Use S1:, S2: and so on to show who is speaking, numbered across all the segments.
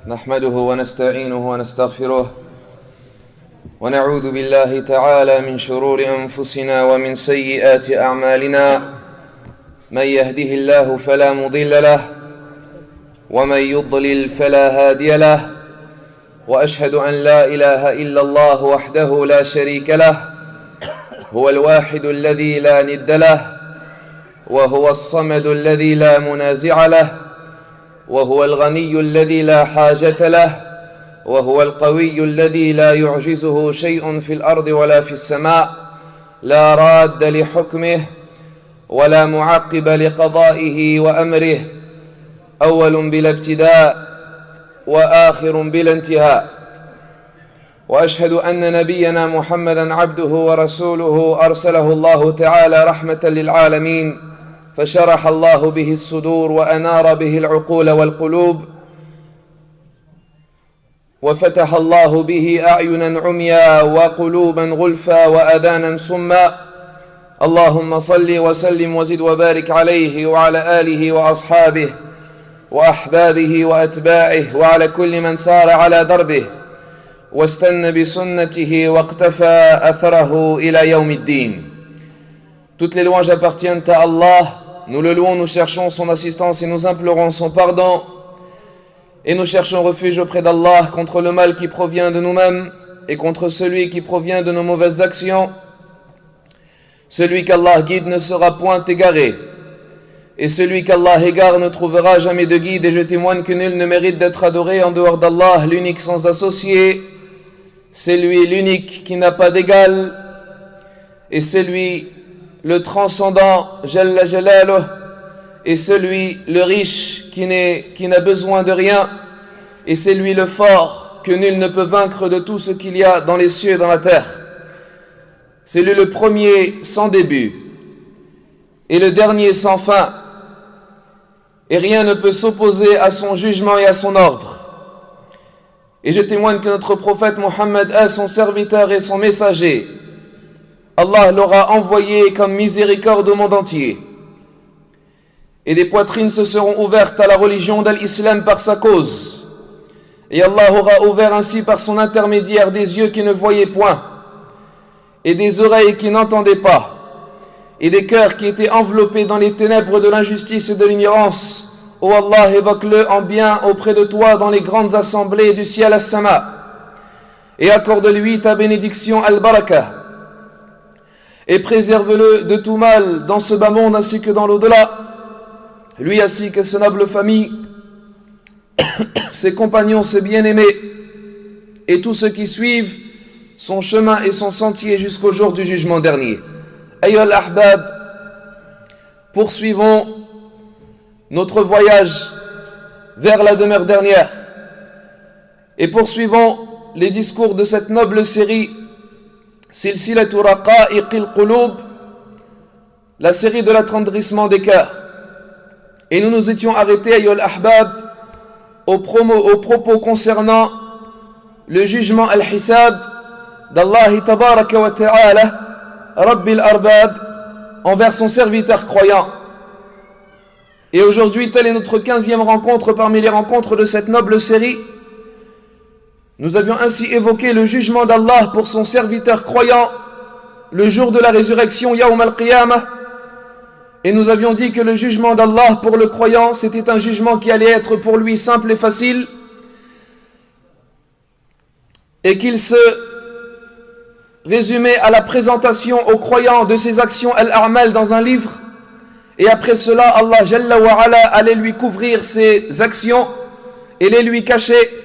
S1: نحمده ونستعينه ونستغفره ونعوذ بالله تعالى من شرور أنفسنا ومن سيئات أعمالنا من يهده الله فلا مضل له ومن يضلل فلا هادي له وأشهد أن لا إله إلا الله وحده لا شريك له هو الواحد الذي لا ند له وهو الصمد الذي لا منازع له وهو الغني الذي لا حاجة له وهو القوي الذي لا يعجزه شيء في الأرض ولا في السماء لا راد لحكمه ولا معقب لقضائه وأمره أول بلا ابتداء وآخر بلا انتهاء وأشهد أن نبينا محمدا عبده ورسوله أرسله الله تعالى رحمة للعالمين فشرح الله به الصدور وأنار به العقول والقلوب وفتح الله به أعينا عميا وقلوبا غلفا وأذانا صما اللهم صل وسلم وزد وبارك عليه وعلى آله وأصحابه وأحبابه وأتباعه وعلى كل من سار على دربه واستنى بسنته واقتفى أثره إلى يوم الدين. Toutes les louanges appartiennent à Allah. Nous le louons, nous cherchons son assistance et nous implorons son pardon. Et nous cherchons refuge auprès d'Allah contre le mal qui provient de nous-mêmes et contre celui qui provient de nos mauvaises actions. Celui qu'Allah guide ne sera point égaré. Et celui qu'Allah égare ne trouvera jamais de guide. Et je témoigne que nul ne mérite d'être adoré en dehors d'Allah, l'unique sans associé. C'est lui l'unique qui n'a pas d'égal. Et c'est lui le transcendant, Jalla Jalaluh, et celui, le riche, qui n'a besoin de rien, et c'est lui le fort, que nul ne peut vaincre de tout ce qu'il y a dans les cieux et dans la terre. C'est lui le premier sans début, et le dernier sans fin, et rien ne peut s'opposer à son jugement et à son ordre. Et je témoigne que notre prophète Mohammed est son serviteur et son messager. Allah l'aura envoyé comme miséricorde au monde entier. Et des poitrines se seront ouvertes à la religion de l'islam par sa cause. Et Allah aura ouvert ainsi par son intermédiaire des yeux qui ne voyaient point, et des oreilles qui n'entendaient pas, et des cœurs qui étaient enveloppés dans les ténèbres de l'injustice et de l'ignorance. Ô Allah, évoque-le en bien auprès de toi dans les grandes assemblées du ciel as-sama, et accorde-lui ta bénédiction al-baraka. Et préserve-le de tout mal dans ce bas monde ainsi que dans l'au-delà, lui ainsi que sa noble famille, ses compagnons, ses bien-aimés, et tous ceux qui suivent son chemin et son sentier jusqu'au jour du jugement dernier. Ayyuhal ahbab, poursuivons notre voyage vers la demeure dernière, et poursuivons les discours de cette noble série Silsilatu Raqa'iqil Qulub, la série de l'attendrissement des cœurs. Et nous nous étions arrêtés, ayyuhal ahbab, aux propos concernant le jugement al-hisab d'Allah tabaraka wa ta'ala, Rabbil Arbab, envers son serviteur croyant. Et aujourd'hui, telle est notre 15e rencontre parmi les rencontres de cette noble série. Nous avions ainsi évoqué le jugement d'Allah pour son serviteur croyant le jour de la résurrection, Yawm al-Qiyamah. Et nous avions dit que le jugement d'Allah pour le croyant, c'était un jugement qui allait être pour lui simple et facile, et qu'il se résumait à la présentation aux croyants de ses actions al-a'mal dans un livre. Et après cela, Allah Jalla wa Ala allait lui couvrir ses actions et les lui cacher,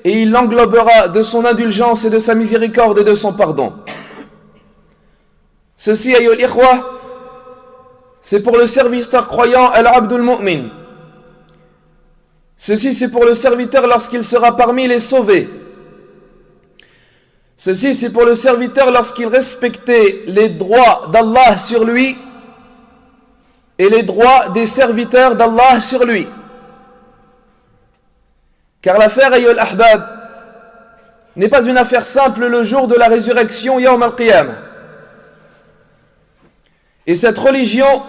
S1: et il l'englobera de son indulgence et de sa miséricorde et de son pardon. Ceci, ayyul ikhwa, c'est pour le serviteur croyant al-abdul mu'min. Ceci, c'est pour le serviteur lorsqu'il sera parmi les sauvés. Ceci, c'est pour le serviteur lorsqu'il respectait les droits d'Allah sur lui et les droits des serviteurs d'Allah sur lui. Car l'affaire, ayyuhal ahbab, n'est pas une affaire simple le jour de la résurrection, Yawm al-Qiyamah. Et cette religion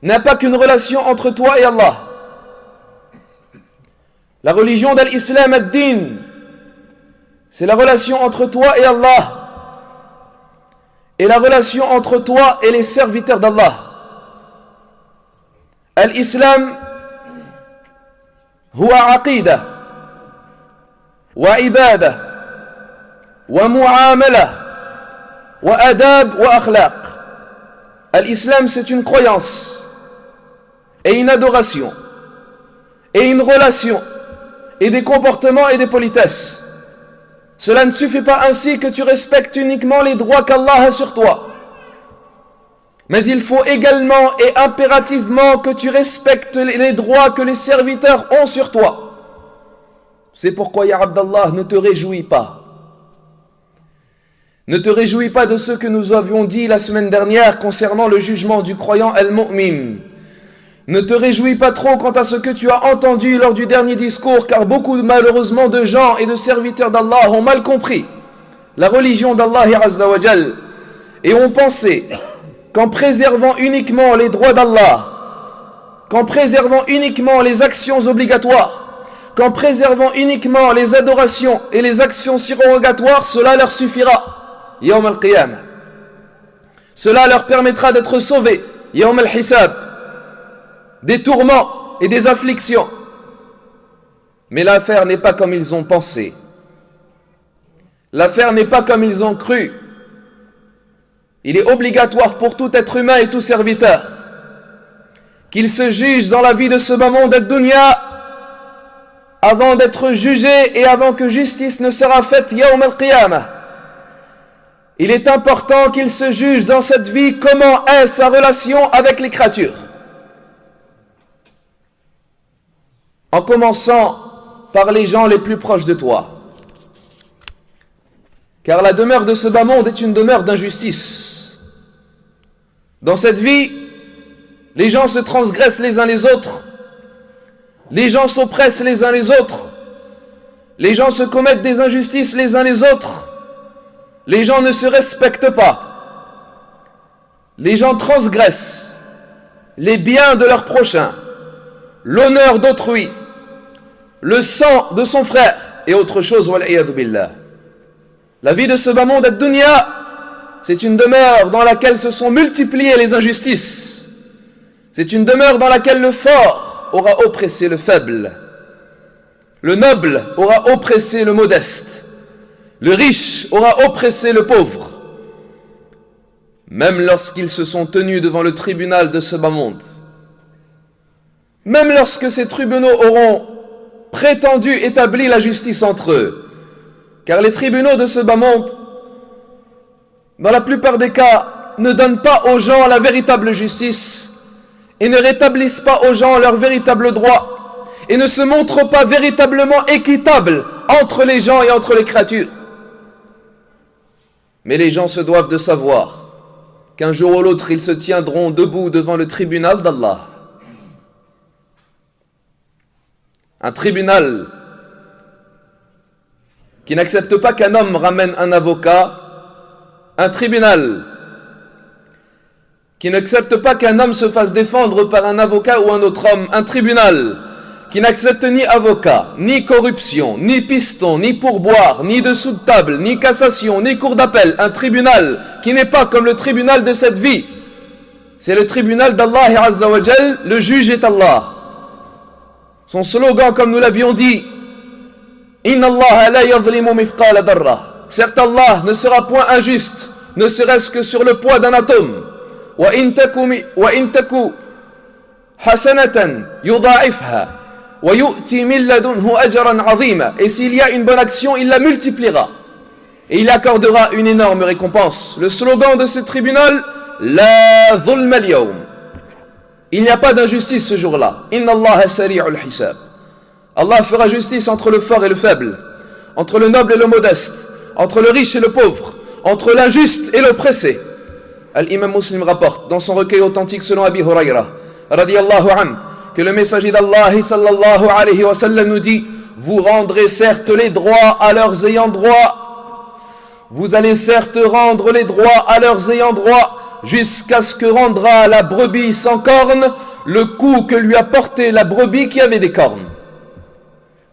S1: n'a pas qu'une relation entre toi et Allah. La religion de l'islam ad-din, c'est la relation entre toi et Allah, et la relation entre toi et les serviteurs d'Allah. L'islam, huwa aqida, wa ibada, wa mu'amala, wa adab, wa akhlaq. L'islam, c'est une croyance, et une adoration, et une relation, et des comportements et des politesses. Cela ne suffit pas ainsi que tu respectes uniquement les droits qu'Allah a sur toi. Mais il faut également et impérativement que tu respectes les droits que les serviteurs ont sur toi. C'est pourquoi, ya Abdallah, ne te réjouis pas. Ne te réjouis pas de ce que nous avions dit la semaine dernière concernant le jugement du croyant al-mu'min. Ne te réjouis pas trop quant à ce que tu as entendu lors du dernier discours, car beaucoup malheureusement de gens et de serviteurs d'Allah ont mal compris la religion d'Allah Azza wa Jal et ont pensé qu'en préservant uniquement les droits d'Allah, qu'en préservant uniquement les actions obligatoires, qu'en préservant uniquement les adorations et les actions surrogatoires, cela leur suffira Yawm al-Qiyamah. Cela leur permettra d'être sauvés Yawm al-Hisab, des tourments et des afflictions. Mais l'affaire n'est pas comme ils ont pensé. L'affaire n'est pas comme ils ont cru. Il est obligatoire pour tout être humain et tout serviteur qu'il se juge dans la vie de ce bas monde ad-dunya avant d'être jugé et avant que justice ne sera faite Yawm al-Qiyamah. Il est important qu'il se juge dans cette vie comment est sa relation avec les créatures. En commençant par les gens les plus proches de toi. Car la demeure de ce bas monde est une demeure d'injustice. Dans cette vie, les gens se transgressent les uns les autres. Les gens s'oppressent les uns les autres. Les gens se commettent des injustices les uns les autres. Les gens ne se respectent pas. Les gens transgressent les biens de leur prochain, l'honneur d'autrui, le sang de son frère et autre chose. Wal'iyadhu billah. La vie de ce bas monde ad-dunya, c'est une demeure dans laquelle se sont multipliées les injustices. C'est une demeure dans laquelle le fort aura oppressé le faible, le noble aura oppressé le modeste, le riche aura oppressé le pauvre. Même lorsqu'ils se sont tenus devant le tribunal de ce bas monde, même lorsque ces tribunaux auront prétendu établir la justice entre eux, car les tribunaux de ce bas monde, dans la plupart des cas, ne donnent pas aux gens la véritable justice et ne rétablissent pas aux gens leurs véritables droits et ne se montrent pas véritablement équitables entre les gens et entre les créatures. Mais les gens se doivent de savoir qu'un jour ou l'autre, ils se tiendront debout devant le tribunal d'Allah. Un tribunal qui n'accepte pas qu'un homme ramène un avocat, un tribunal qui n'accepte pas qu'un homme se fasse défendre par un avocat ou un autre homme, un tribunal qui n'accepte ni avocat, ni corruption, ni piston, ni pourboire, ni dessous de table, ni cassation, ni cour d'appel, un tribunal qui n'est pas comme le tribunal de cette vie. C'est le tribunal d'Allah Azza wa Jal, le juge est Allah. Son slogan, comme nous l'avions dit, Inna Allah la yadhlimu mithqala darra. Certes, Allah ne sera point injuste, ne serait-ce que sur le poids d'un atome. Wa in taku hasanatan yudha'ifha wa yu'ti min ladunhu ajran 'azima. Et s'il y a une bonne action, il la multipliera et il accordera une énorme récompense. Le slogan de ce tribunal, la dhulma al-yawm. Il n'y a pas d'injustice ce jour-là. Inna Allah sari'ul hisab. Allah fera justice entre le fort et le faible, entre le noble et le modeste, entre le riche et le pauvre, entre l'injuste et l'oppressé. Al-Imam Muslim rapporte dans son recueil authentique selon Abi Hurayra radiyallahu anhu que le messager d'Allah sallallahu alayhi wa sallam nous dit: vous rendrez certes les droits à leurs ayants droit, vous allez certes rendre les droits à leurs ayants droit jusqu'à ce que rendra la brebis sans cornes le coup que lui a porté la brebis qui avait des cornes.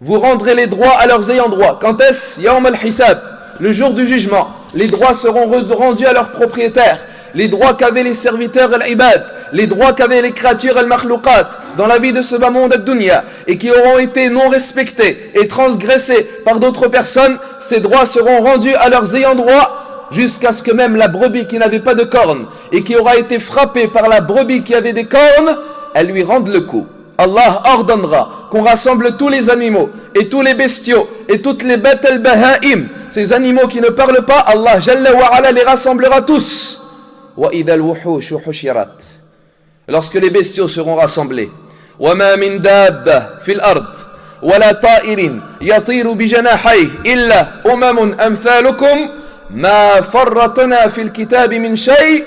S1: vous rendrez les droits à leurs ayants droit. Quand est-ce? Yawm al-Hisab, le jour du jugement. Les droits seront rendus à leurs propriétaires. Les droits qu'avaient les serviteurs al-ibad, les droits qu'avaient les créatures al-makhlouqat dans la vie de ce bas monde ad-dunya et qui auront été non respectés et transgressés par d'autres personnes, ces droits seront rendus à leurs ayants droit jusqu'à ce que même la brebis qui n'avait pas de cornes et qui aura été frappée par la brebis qui avait des cornes, elle lui rende le coup. Allah ordonnera qu'on rassemble tous les animaux et tous les bestiaux et toutes les bêtes al-baha'im, ces animaux qui ne parlent pas, Allah Jalla wa Ala les rassemblera tous. Lorsque les bestiaux seront rassemblés, وَمَا مِن دَابَّةٍ فِي الْأَرْضِ وَلَا طَائِرٍ يَطِيرُ بِجَنَاحَيْهِ إِلَّا أُمَمٌ أَمْثَالُكُمْ مَا فَرَّطْنَا فِي الْكِتَابِ مِنْ شَيْءٍ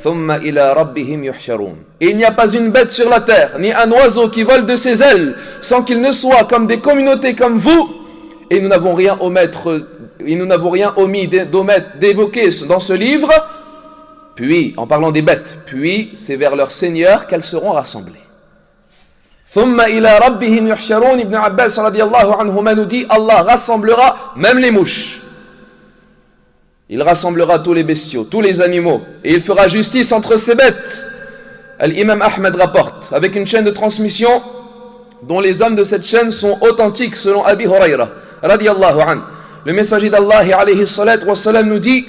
S1: ثُمَّ إِلَى رَبِّهِمْ يُحْشَرُونَ. Il n'y a pas une bête sur la terre, ni un oiseau qui vole de ses ailes, sans qu'il ne soit comme des communautés comme vous, et nous n'avons rien omis d'évoquer dans ce livre. Puis, en parlant des bêtes, puis c'est vers leur Seigneur qu'elles seront rassemblées. ثُمَّ إِلَى رَبِّهِمْ يُحْشَرُونَ. Ibn Abbas radiyallahu anhuma nous dit, Allah rassemblera même les mouches. Il rassemblera tous les bestiaux, tous les animaux, et il fera justice entre ces bêtes. L'imam Ahmed rapporte, avec une chaîne de transmission dont les hommes de cette chaîne sont authentiques selon Abi Huraira radiyallahu anhu. Le messager d'Allah alayhi salatu wa salam nous dit,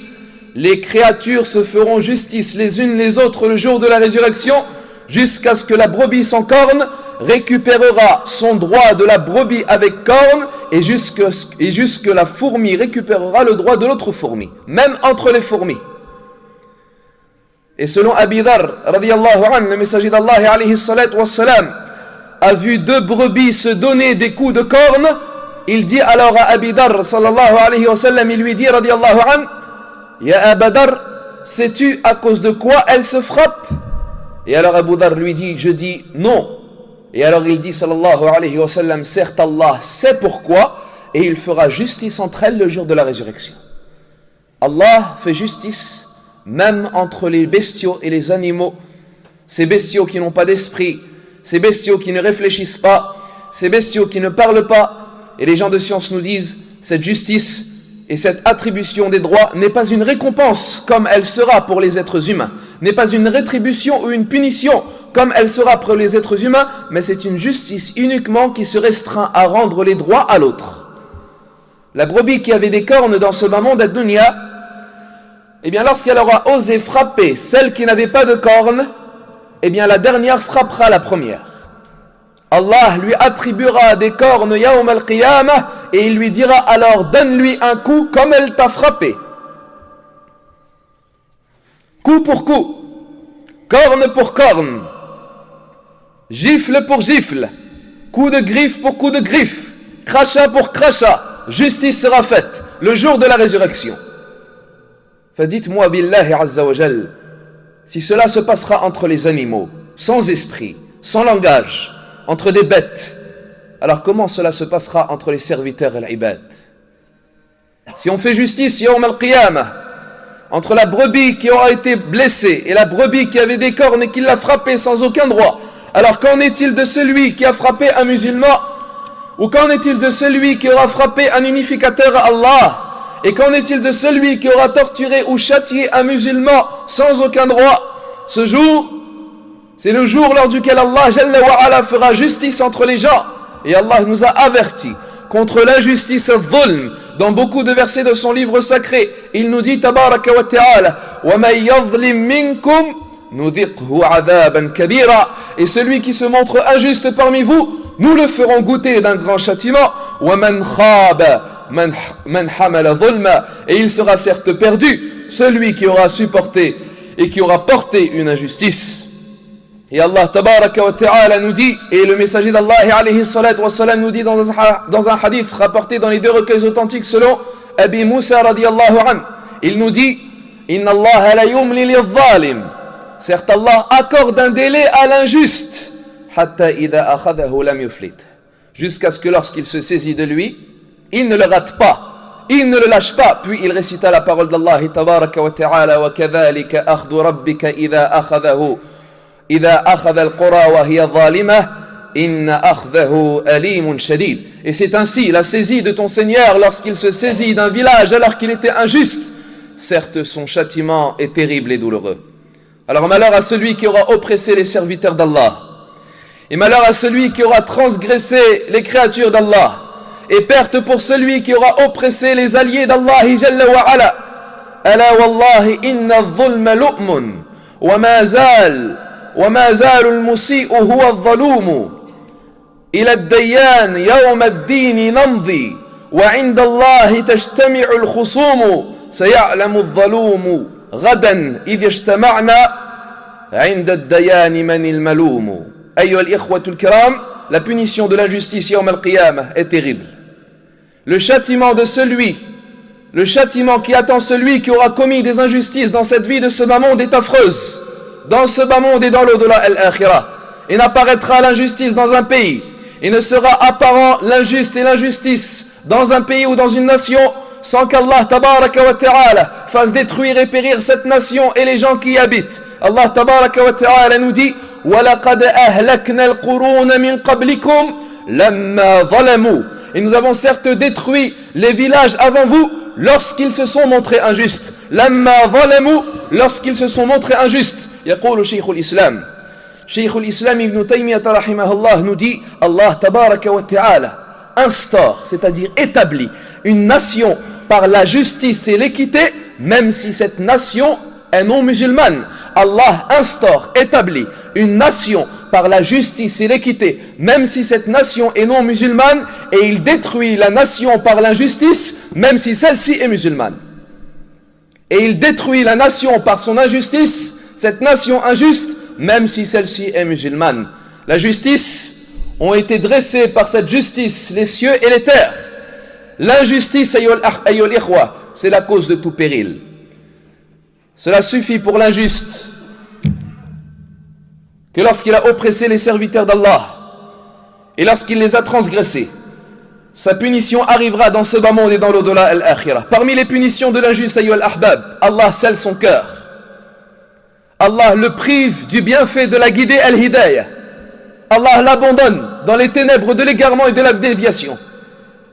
S1: les créatures se feront justice les unes les autres le jour de la résurrection jusqu'à ce que la brebis sans cornes récupérera son droit de la brebis avec cornes et jusque la fourmi récupérera le droit de l'autre fourmi, même entre les fourmis. Et selon Abi Dharr radiyallahu anhu, le messager d'Allah alayhi salatu wa salam a vu deux brebis se donner des coups de cornes. Il dit alors à Abi Dharr sallallahu alayhi wa sallam, il lui dit radiyallahu anhu, Ya Aba Dharr, sais-tu à cause de quoi elles se frappent? Et alors Abu Dharr lui dit, je dis non. Et alors il dit sallallahu alayhi wa sallam, certes Allah sait pourquoi et il fera justice entre elles le jour de la résurrection. Allah fait justice même entre les bestiaux et les animaux, ces bestiaux qui n'ont pas d'esprit, ces bestiaux qui ne réfléchissent pas, ces bestiaux qui ne parlent pas. Et les gens de science nous disent, cette justice et cette attribution des droits n'est pas une récompense comme elle sera pour les êtres humains, n'est pas une rétribution ou une punition comme elle sera pour les êtres humains, mais c'est une justice uniquement qui se restreint à rendre les droits à l'autre. La brebis qui avait des cornes dans ce bas monde ad-dunya, eh bien lorsqu'elle aura osé frapper celle qui n'avait pas de cornes, eh bien la dernière frappera la première. Allah lui attribuera des cornes Yawm al-Qiyamah et il lui dira alors donne-lui un coup comme elle t'a frappé. Coup pour coup, corne pour corne, gifle pour gifle, coup de griffe pour coup de griffe, crachat pour crachat, justice sera faite le jour de la résurrection. Dites-moi billahi azza wa jal, si cela se passera entre les animaux, sans esprit, sans langage, entre des bêtes, alors comment cela se passera entre les serviteurs et l'ibad? Si on fait justice Yawm al-Qiyamah entre la brebis qui aura été blessée et la brebis qui avait des cornes et qui l'a frappée sans aucun droit, alors qu'en est-il de celui qui a frappé un musulman? Ou qu'en est-il de celui qui aura frappé un unificateur à Allah? Et qu'en est-il de celui qui aura torturé ou châtié un musulman sans aucun droit? Ce jour, c'est le jour lors duquel Allah Jalla wa Ala fera justice entre les gens. Et Allah nous a avertis contre l'injustice al-dhulm dans beaucoup de versets de son livre sacré. Il nous dit tabaraka wa ta'ala wa man yadhlim minkum nudhiqhu 'adhaban kabira. Et celui qui se montre injuste parmi vous, nous le ferons goûter d'un grand châtiment. Wa man khaba man hamala dhulma. Et il sera certes perdu celui qui aura supporté et qui aura porté une injustice. Et Allah tabaraka wa ta'ala nous dit, et le messager d'Allah alayhi salatu wa salam nous dit dans un hadith rapporté dans les deux recueils authentiques selon Abi Moussa radiyallahu anhu, il nous dit Inna Allah la yumli lil-zalim. Certes Allah accorde un délai à l'injuste hatta idha akhadahu lam yuflit. Jusqu'à ce que lorsqu'il se saisit de lui, il ne le rate pas, il ne le lâche pas. Puis il récita la parole d'Allah tabaraka wa ta'ala wa kadhalika akhdhu rabbika idha akhadahu إذا أخذ القرى وهي ظالمة inna akhdahu alimun shadid. Et c'est ainsi la saisie de ton Seigneur lorsqu'il se saisit d'un village alors qu'il était injuste. Certes, son châtiment est terrible et douloureux. Alors malheur à celui qui aura oppressé les serviteurs d'Allah. Et malheur à celui qui aura transgressé les créatures d'Allah. Et perte pour celui qui aura oppressé les alliés d'Allah Jalla wa Ala. Ala wallahi inna al-dhulma lu'mun. Wa ma zal al-musi'u huwa al-dhalumu. Ila ad-dayyan yawma ad-dini namdi. Wa inda Allahi tajtami'u al-khusumu. Saya'lamu al-dhalumu. غدا إذ اجتمعنا عند الديان من الملوم. أيها الإخوة الكرام, la punition de l'injustice yawm al-qiyamah est terrible. Le châtiment qui attend celui qui aura commis des injustices dans cette vie de ce bas monde est affreuse. Dans ce bas monde et dans l'au-delà al-akhirah. Et n'apparaîtra l'injustice dans un pays. Et ne sera apparent l'injuste et l'injustice dans un pays ou dans une nation sans qu'Allah tabaraka wa ta'ala fasse détruire et périr cette nation et les gens qui y habitent. Allah tabaraka wa ta'ala nous dit وَلَقَدْ أَهْلَكْنَا الْقُرُونَ مِنْ قَبْلِكُمْ لَمَّا ظَلَمُوا. Et nous avons certes détruit les villages avant vous lorsqu'ils se sont montrés injustes. لَمَّا ظَلَمُوا, lorsqu'ils se sont montrés injustes. يقول شيخ الإسلام Ibn Taymiyyah rahimahullah nous dit Allah tabaraka wa ta'ala instaure, c'est-à-dire établit une nation par la justice et l'équité, même si cette nation est non musulmane. Allah instaure, établit une nation par la justice et l'équité, même si cette nation est non musulmane, et il détruit la nation par l'injustice, même si celle-ci est musulmane. Et il détruit la nation par son injustice, cette nation injuste, même si celle-ci est musulmane. La justice ont été dressés par cette justice les cieux et les terres. L'injustice, ayyul ikhwa, c'est la cause de tout péril. Cela suffit pour l'injuste que lorsqu'il a oppressé les serviteurs d'Allah et lorsqu'il les a transgressés, sa punition arrivera dans ce bas monde et dans l'au-delà al-akhirah. Parmi les punitions de l'injuste, ayyul ahbab, Allah scelle son cœur. Allah le prive du bienfait de la guidée al-hidayah. Allah l'abandonne dans les ténèbres de l'égarement et de la déviation.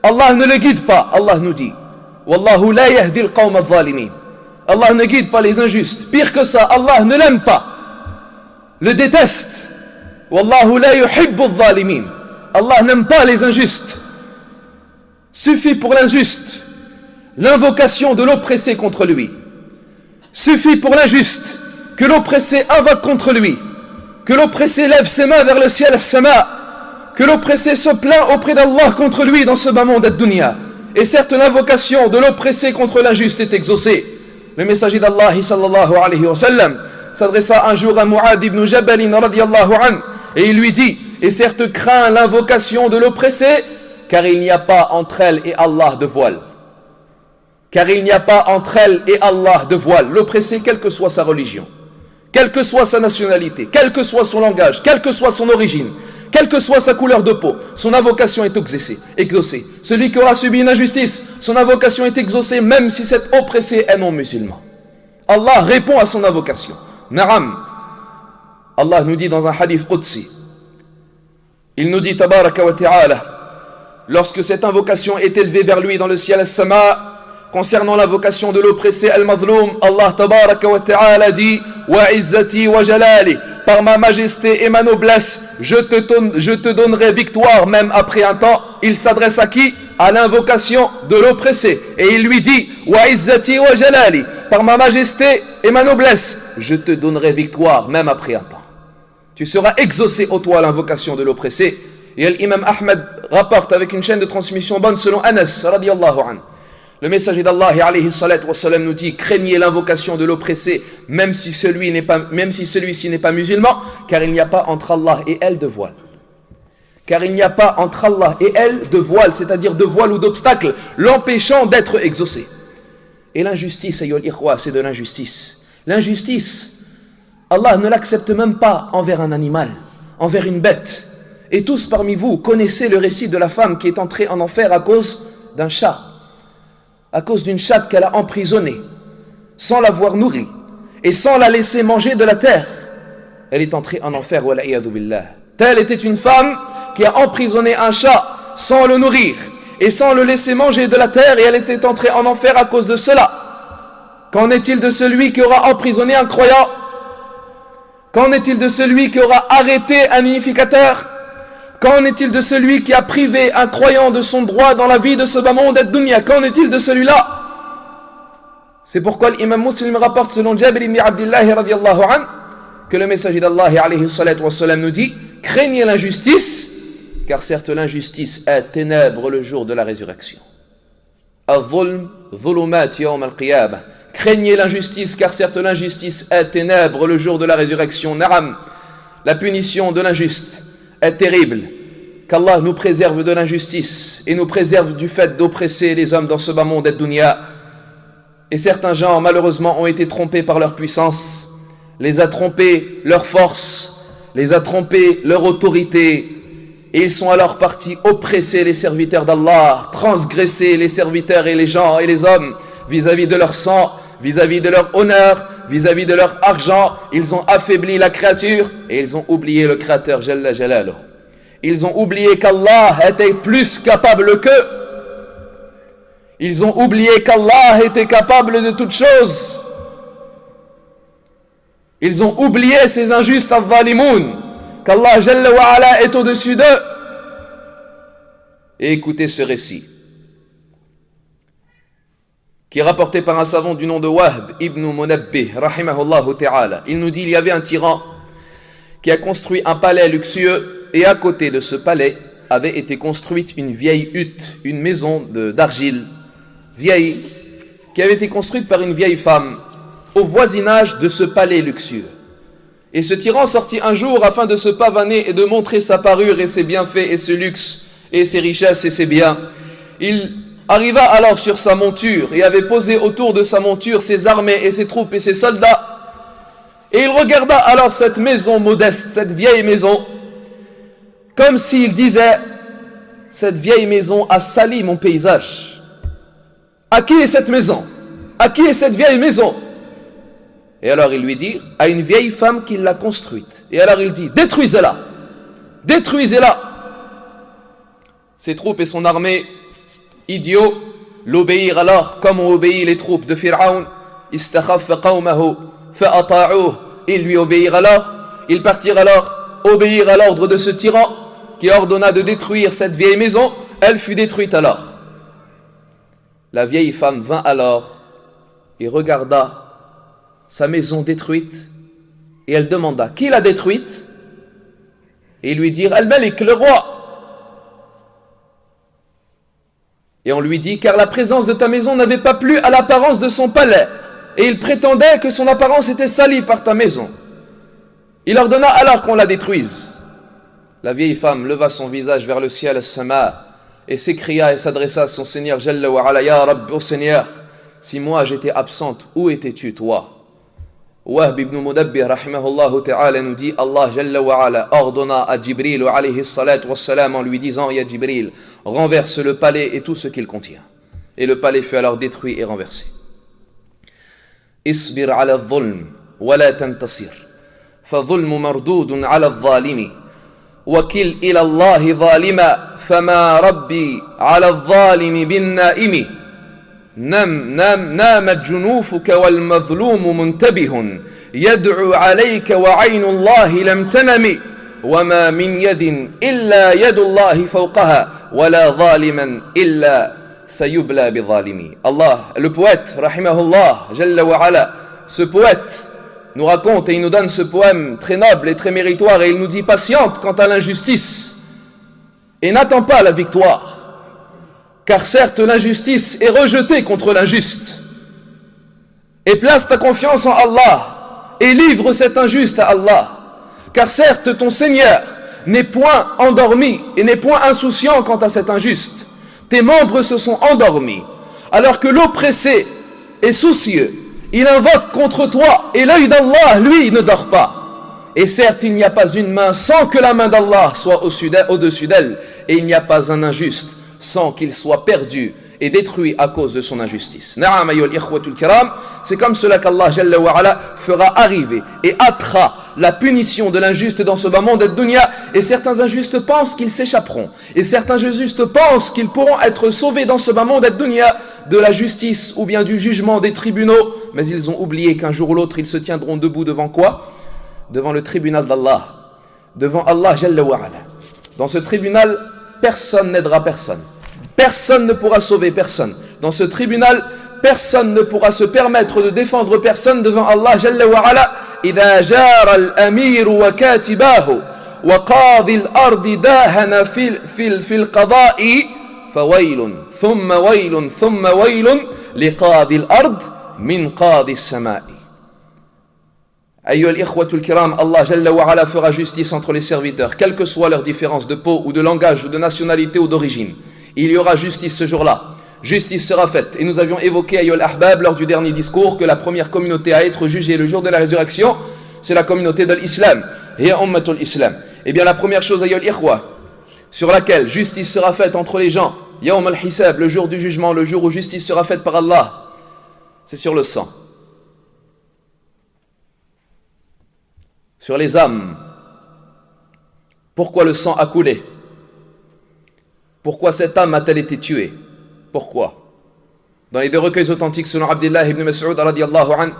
S1: Allah ne le guide pas. Allah nous dit Wallahu la yahdi al-qawm al-zalimin. Allah ne guide pas les injustes. Pire que ça, Allah ne l'aime pas, le déteste. Wallahu la yuhibbu al-zalimin. Allah n'aime pas les injustes. Suffit pour l'injuste l'invocation de l'oppressé contre lui. Suffit pour l'injuste que l'oppressé invoque contre lui, que l'oppressé lève ses mains vers le ciel as-sama, que l'oppressé se plaint auprès d'Allah contre lui dans ce bas monde ad-dunya. Et certes, l'invocation de l'oppressé contre l'injuste est exaucée. Le messager d'Allah sallallahu alayhi wa sallam s'adressa un jour à Mu'ad ibn Jabal radiyallahu anhu et il lui dit: et certes crains l'invocation de l'oppressé, car il n'y a pas entre elle et Allah de voile. Car il n'y a pas entre elle et Allah de voile. L'oppressé, quelle que soit sa religion, quelle que soit sa nationalité, quel que soit son langage, quelle que soit son origine, quelle que soit sa couleur de peau, son invocation est exaucée. Celui qui aura subi une injustice, son invocation est exaucée, même si cet oppressé est non musulman. Allah répond à son invocation. Na'am. Allah nous dit dans un hadith Qudsi, il nous dit tabaraka wa ta'ala, lorsque cette invocation est élevée vers lui dans le ciel as-sama, concernant l'invocation de l'oppressé al-mazloum, Allah tabaraka wa ta'ala dit: wa izzati wa jalali, par ma majesté et ma noblesse, je te donnerai victoire même après un temps. Il s'adresse à qui? À l'invocation de l'oppressé. Et il lui dit: wa izzati wa jalali, par ma majesté et ma noblesse, je te donnerai victoire même après un temps. Tu seras exaucé, ô toi, à l'invocation de l'oppressé. Et l'imam Ahmed rapporte avec une chaîne de transmission bonne selon Anas radiyallahu anhu. Le messager d'Allah alayhi salatu wa salam nous dit: craignez l'invocation de l'oppressé, même si celui-ci n'est pas musulman, car il n'y a pas entre Allah et elle de voile. Car il n'y a pas entre Allah et elle de voile, c'est-à-dire de voile ou d'obstacle, l'empêchant d'être exaucé. Et l'injustice, ayyul ikhwa, c'est de l'injustice. L'injustice, Allah ne l'accepte même pas envers un animal, envers une bête. Et tous parmi vous connaissez le récit de la femme qui est entrée en enfer à cause d'un chat, à cause d'une chatte qu'elle a emprisonnée, sans l'avoir nourrie et sans la laisser manger de la terre. Elle est entrée en enfer, wa la'iyadu billah. Telle était une femme qui a emprisonné un chat sans le nourrir et sans le laisser manger de la terre, et elle était entrée en enfer à cause de cela. Qu'en est-il de celui qui aura emprisonné un croyant? Qu'en est-il de celui qui aura arrêté un unificateur? Qu'en est-il de celui qui a privé un croyant de son droit dans la vie de ce bas monde et dunya? Qu'en est-il de celui-là? C'est pourquoi l'imam Muslim rapporte selon Jabir ibn Abdullah radiyallahu anhu que le messager d'Allah alayhi salatu wassalam nous dit: craignez l'injustice, car certes l'injustice est ténèbres le jour de la résurrection. Al-Zulm, Zulumat yawm al-Qiyamah. Craignez l'injustice, car certes l'injustice est ténèbres le jour de la résurrection. Naram, la punition de l'injuste est terrible. Qu'Allah nous préserve de l'injustice et nous préserve du fait d'oppresser les hommes dans ce bas monde et dunya. Et certains gens malheureusement ont été trompés par leur puissance, les a trompés leur force, les a trompés leur autorité, et ils sont alors partis oppresser les serviteurs d'Allah, transgresser les serviteurs et les gens et les hommes vis-à-vis de leur sang, vis-à-vis de leur honneur, vis-à-vis de leur argent. Ils ont affaibli la créature et ils ont oublié le Créateur Jalla Jalaluh. Ils ont oublié qu'Allah était plus capable qu'eux. Ils ont oublié qu'Allah était capable de toutes choses. Ils ont oublié ces injustes al-zalimoun, qu'Allah Jalla wa Ala est au-dessus d'eux. Et écoutez ce récit, qui est rapporté par un savant du nom de Wahb ibn Munabbih, rahimahullahu ta'ala. Il nous dit: il y avait un tyran qui a construit un palais luxueux, et à côté de ce palais avait été construite une vieille hutte, une maison d'argile, vieille, qui avait été construite par une vieille femme, au voisinage de ce palais luxueux. Et ce tyran sortit un jour afin de se pavaner et de montrer sa parure et ses bienfaits et ce luxe et ses richesses et ses biens. Il arriva alors sur sa monture et avait posé autour de sa monture ses armées et ses troupes et ses soldats. Et il regarda alors cette maison modeste, cette vieille maison, comme s'il disait: cette vieille maison a sali mon paysage. À qui est cette maison? À qui est cette vieille maison? Et alors il lui dit: à une vieille femme qui l'a construite. Et alors il dit: détruisez-la, détruisez-la. Ses troupes et son armée, idiots, l'obéirent alors comme ont obéi les troupes de Pharaon. Istakhaffa qawmahu fa'ata'uh. Ils lui obéirent alors. Ils partirent alors obéir à l'ordre de ce tyran qui ordonna de détruire cette vieille maison. Elle fut détruite alors. La vieille femme vint alors et regarda sa maison détruite, et elle demanda: qui l'a détruite? Et ils lui dirent: Al-Malik, le roi. Et on lui dit: car la présence de ta maison n'avait pas plu à l'apparence de son palais, et il prétendait que son apparence était salie par ta maison. Il ordonna alors qu'on la détruise. La vieille femme leva son visage vers le ciel, as-sama, et s'écria et s'adressa à son Seigneur Jalla wa Ala: Ya Rabb, ô Seigneur, si moi j'étais absente, où étais-tu toi? Wahb ibn Munabbih rahimahullah ta'ala nous dit: Allah Jalla wa Ala ordonna à Jibril alayhi salatu wassalam en lui disant: Ya Jibril, renverse le palais et tout ce qu'il contient. Et le palais fut alors détruit et renversé. Isbir ala al-dhulm wa la tantasir, fa dhulmu mardudun ala al-zalimi, wakil ila Allahi zalima, fama rabbi ala al-zalimi bin naimi. نامت جنوفك والمظلوم منتبه يدعو عليك وعين الله لم تنم وما من يد إلا يد الله فوقها ولا ظالما إلا سيبلى بظالمي. Allah, le poète, rahimahullah, Jalla wa Ala, ce poète nous raconte et il nous donne ce poème très noble et très méritoire, et il nous dit: patiente quant à l'injustice et n'attends pas la victoire. Car certes l'injustice est rejetée contre l'injuste. Et place ta confiance en Allah et livre cet injuste à Allah. Car certes ton Seigneur n'est point endormi et n'est point insouciant quant à cet injuste. Tes membres se sont endormis, alors que l'oppressé est soucieux. Il invoque contre toi et l'œil d'Allah, lui, ne dort pas. Et certes il n'y a pas une main sans que la main d'Allah soit au-dessus d'elle. Et il n'y a pas un injuste sans qu'il soit perdu et détruit à cause de son injustice. Na'am ayyuhal ikhwatul kiram, c'est comme cela qu'Allah Jalla wa Ala fera arriver et hâtera la punition de l'injuste dans ce bas monde ad-dunya, et certains injustes pensent qu'ils s'échapperont, et certains justes pensent qu'ils pourront être sauvés dans ce bas monde ad-dunya de la justice ou bien du jugement des tribunaux, mais ils ont oublié qu'un jour ou l'autre ils se tiendront debout devant quoi? Devant le tribunal d'Allah, devant Allah Jalla wa Ala. Dans ce tribunal, personne n'aidera personne, personne ne pourra sauver personne. Dans ce tribunal, personne ne pourra se permettre de défendre personne devant Allah Jalla wa Ala. إذا جار الأمير وكاتباه وقاضي الأرض داهن في القضاء فويل ثم ويل ثم ويل لقاضي الأرض من قاضي السماء. أيها الإخوة الكرام, Allah Jalla wa Ala fera justice entre les serviteurs, quelle que soit leur différence de peau ou de langage ou de nationalité ou d'origine. Il y aura justice ce jour-là. Justice sera faite. Et nous avions évoqué, Ayyul Ahbab, lors du dernier discours, que la première communauté à être jugée le jour de la résurrection, c'est la communauté de l'Islam. Hiya ummatul Islam. Eh bien, la première chose, Ayyul Ikhwa, sur laquelle justice sera faite entre les gens, Yawm al-Hisab, le jour du jugement, le jour où justice sera faite par Allah, c'est sur le sang. Sur les âmes. Pourquoi le sang a coulé? Pourquoi cette âme a-t-elle été tuée? Pourquoi? Dans les deux recueils authentiques selon Abdullah ibn Mas'ud radiyallahu anhu,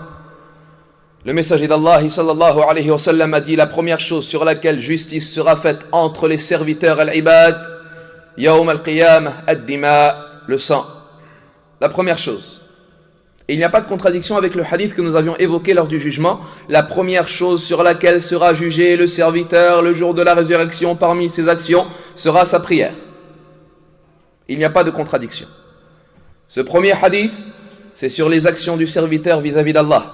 S1: le messager d'Allah sallallahu alayhi wa sallam a dit la première chose sur laquelle justice sera faite entre les serviteurs al-ibad, yawm al-qiyamah ad-dima, le sang. La première chose. Et il n'y a pas de contradiction avec le hadith que nous avions évoqué lors du jugement. La première chose sur laquelle sera jugé le serviteur le jour de la résurrection parmi ses actions sera sa prière. Il n'y a pas de contradiction. Ce premier hadith, c'est sur les actions du serviteur vis-à-vis d'Allah.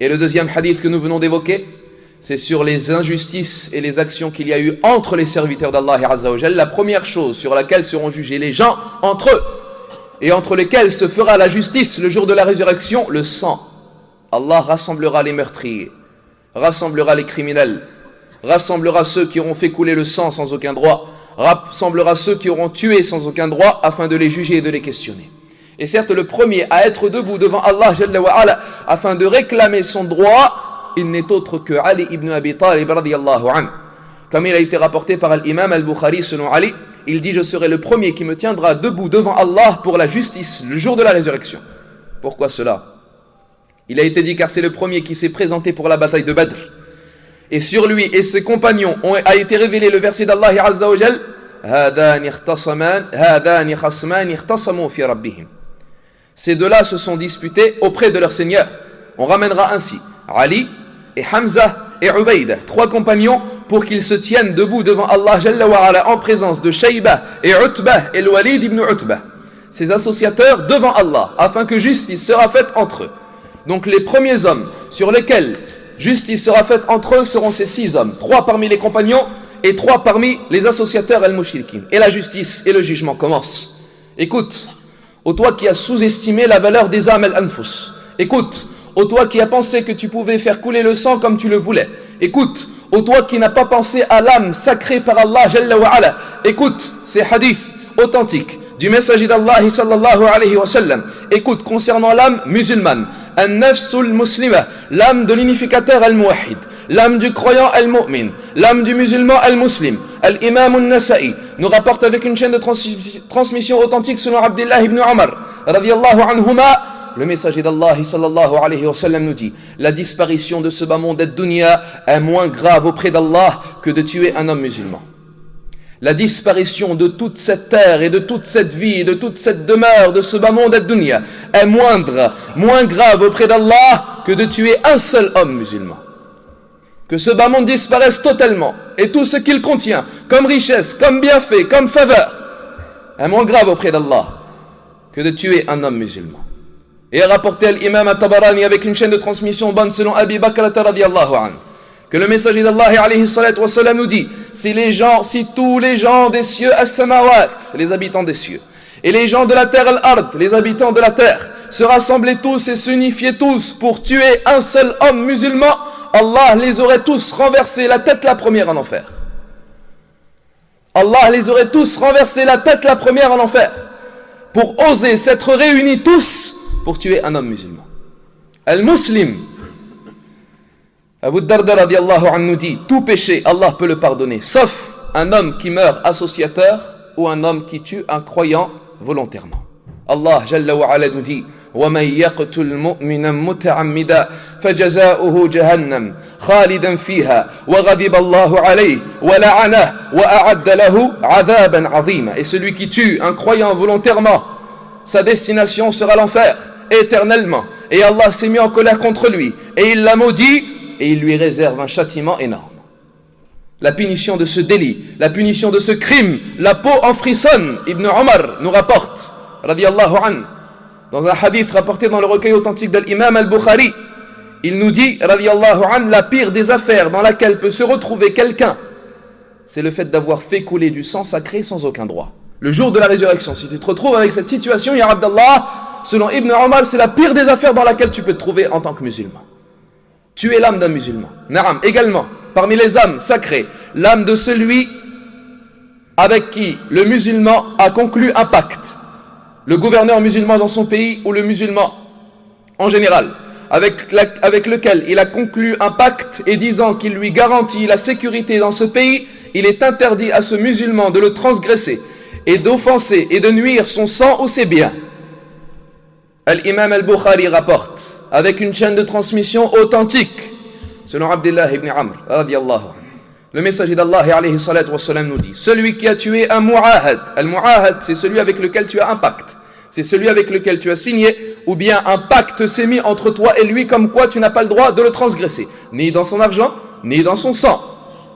S1: Et le deuxième hadith que nous venons d'évoquer, c'est sur les injustices et les actions qu'il y a eu entre les serviteurs d'Allah Azza wa Jal. La première chose sur laquelle seront jugés les gens entre eux et entre lesquels se fera la justice le jour de la résurrection, le sang. Allah rassemblera les meurtriers, rassemblera les criminels, rassemblera ceux qui auront fait couler le sang sans aucun droit, rassemblera ceux qui auront tué sans aucun droit afin de les juger et de les questionner. Et certes, le premier à être debout devant Allah Jalla wa Ala afin de réclamer son droit, il n'est autre que Ali ibn Abi Talib radiyallahu anhu. Comme il a été rapporté par l'imam al-Bukhari selon Ali, il dit: je serai le premier qui me tiendra debout devant Allah pour la justice le jour de la résurrection. Pourquoi cela? Il a été dit car c'est le premier qui s'est présenté pour la bataille de Badr. Et sur lui et ses compagnons a été révélé le verset d'Allah Azza wa Jal: ces deux-là se sont disputés auprès de leur Seigneur. On ramènera ainsi Ali et Hamza et Ubaïda, trois compagnons, pour qu'ils se tiennent debout devant Allah Jalla wa Ala en présence de Shayba et Utbah et le Walid ibn Utbah, ces associateurs devant Allah, afin que justice sera faite entre eux. Donc les premiers hommes sur lesquels justice sera faite entre eux seront ces 6 hommes, 3 parmi les compagnons et 3 parmi les associateurs al-mushrikin. Et la justice et le jugement commencent. Écoute, ô toi qui as sous-estimé la valeur des âmes al-anfus. Écoute, ô toi qui as pensé que tu pouvais faire couler le sang comme tu le voulais. Écoute, ô toi qui n'as pas pensé à l'âme sacrée par Allah Jalla wa Ala. Écoute ces hadiths authentiques du messager d'Allah sallallahu alayhi wa sallam. Écoute concernant l'âme musulmane, An-Nafsul Muslima, l'âme de l'unificateur al-Muwahhid, l'âme du croyant al-Mu'min, l'âme du musulman al-Muslim. Al-Imam al-Nasa'i nous rapporte avec une chaîne de transmission authentique selon Abdullah ibn Umar radiyallahu anhuma. Le messager d'Allah sallallahu alayhi wa sallam nous dit: la disparition de ce bas monde ad-dunya est moins grave auprès d'Allah que de tuer un homme musulman. La disparition de toute cette terre et de toute cette vie et de toute cette demeure de ce bas monde ad-dunya est moins grave auprès d'Allah que de tuer un seul homme musulman. Que ce bas monde disparaisse totalement et tout ce qu'il contient comme richesse, comme bienfait, comme faveur est moins grave auprès d'Allah que de tuer un homme musulman. Et rapporté l'imam at-Tabarani avec une chaîne de transmission bonne selon Abi Bakr radiyallahu anhu, que le messager d'Allah alayhi salatu wa salam nous dit: si tous les gens des cieux as-samawat, les habitants des cieux, et les gens de la terre al-ard, les habitants de la terre, se rassemblaient tous et s'unifiaient tous pour tuer un seul homme musulman, Allah les aurait tous renversés la tête la première en enfer. Allah les aurait tous renversés la tête la première en enfer pour oser s'être réunis tous pour tuer un homme musulman. Al-Muslim, Abu Darda radiallahu anhu nous dit, tout péché, Allah peut le pardonner, sauf un homme qui meurt associateur ou un homme qui tue un croyant volontairement. Allah Jalla wa Ala nous dit, وَمَنْ يَقْتُلْ مُؤْمِنًا مُتَعَمِّدًا فَجَزَاؤُهُ جَهَنَّمْ خَالِدًا فِيهَا وَغَضِبَ اللَّهُ عَلَيْهِ وَلَعَنَهُ وَأَعَدَّ لَهُ عَذَابًا عَظِيمًا. Et celui qui tue un croyant volontairement, sa destination sera l'enfer éternellement. Et Allah s'est mis en colère contre lui et il l'a maudit et il lui réserve un châtiment énorme. La punition de ce délit, la punition de ce crime, la peau en frissonne. Ibn Omar nous rapporte, radiyallahu anhu, dans un hadith rapporté dans le recueil authentique de l'imam al-Bukhari, il nous dit, radiyallahu anhu, la pire des affaires dans laquelle peut se retrouver quelqu'un, c'est le fait d'avoir fait couler du sang sacré sans aucun droit. Le jour de la résurrection, si tu te retrouves avec cette situation, ya Abdallah, selon Ibn Omar, c'est la pire des affaires dans laquelle tu peux te trouver en tant que musulman. Tuer l'âme d'un musulman. Naam, également, parmi les âmes sacrées, l'âme de celui avec qui le musulman a conclu un pacte. Le gouverneur musulman dans son pays ou le musulman en général, avec lequel il a conclu un pacte et disant qu'il lui garantit la sécurité dans ce pays, il est interdit à ce musulman de le transgresser et d'offenser et de nuire son sang ou ses biens. L'imam al-Bukhari rapporte avec une chaîne de transmission authentique, selon Abdullah ibn Amr, radiyallahu anhu. Le messager d'Allah alayhi salatu wassalam nous dit, celui qui a tué un mu'ahad, al-mu'ahad c'est celui avec lequel tu as un pacte, c'est celui avec lequel tu as signé, ou bien un pacte s'est mis entre toi et lui comme quoi tu n'as pas le droit de le transgresser, ni dans son argent, ni dans son sang.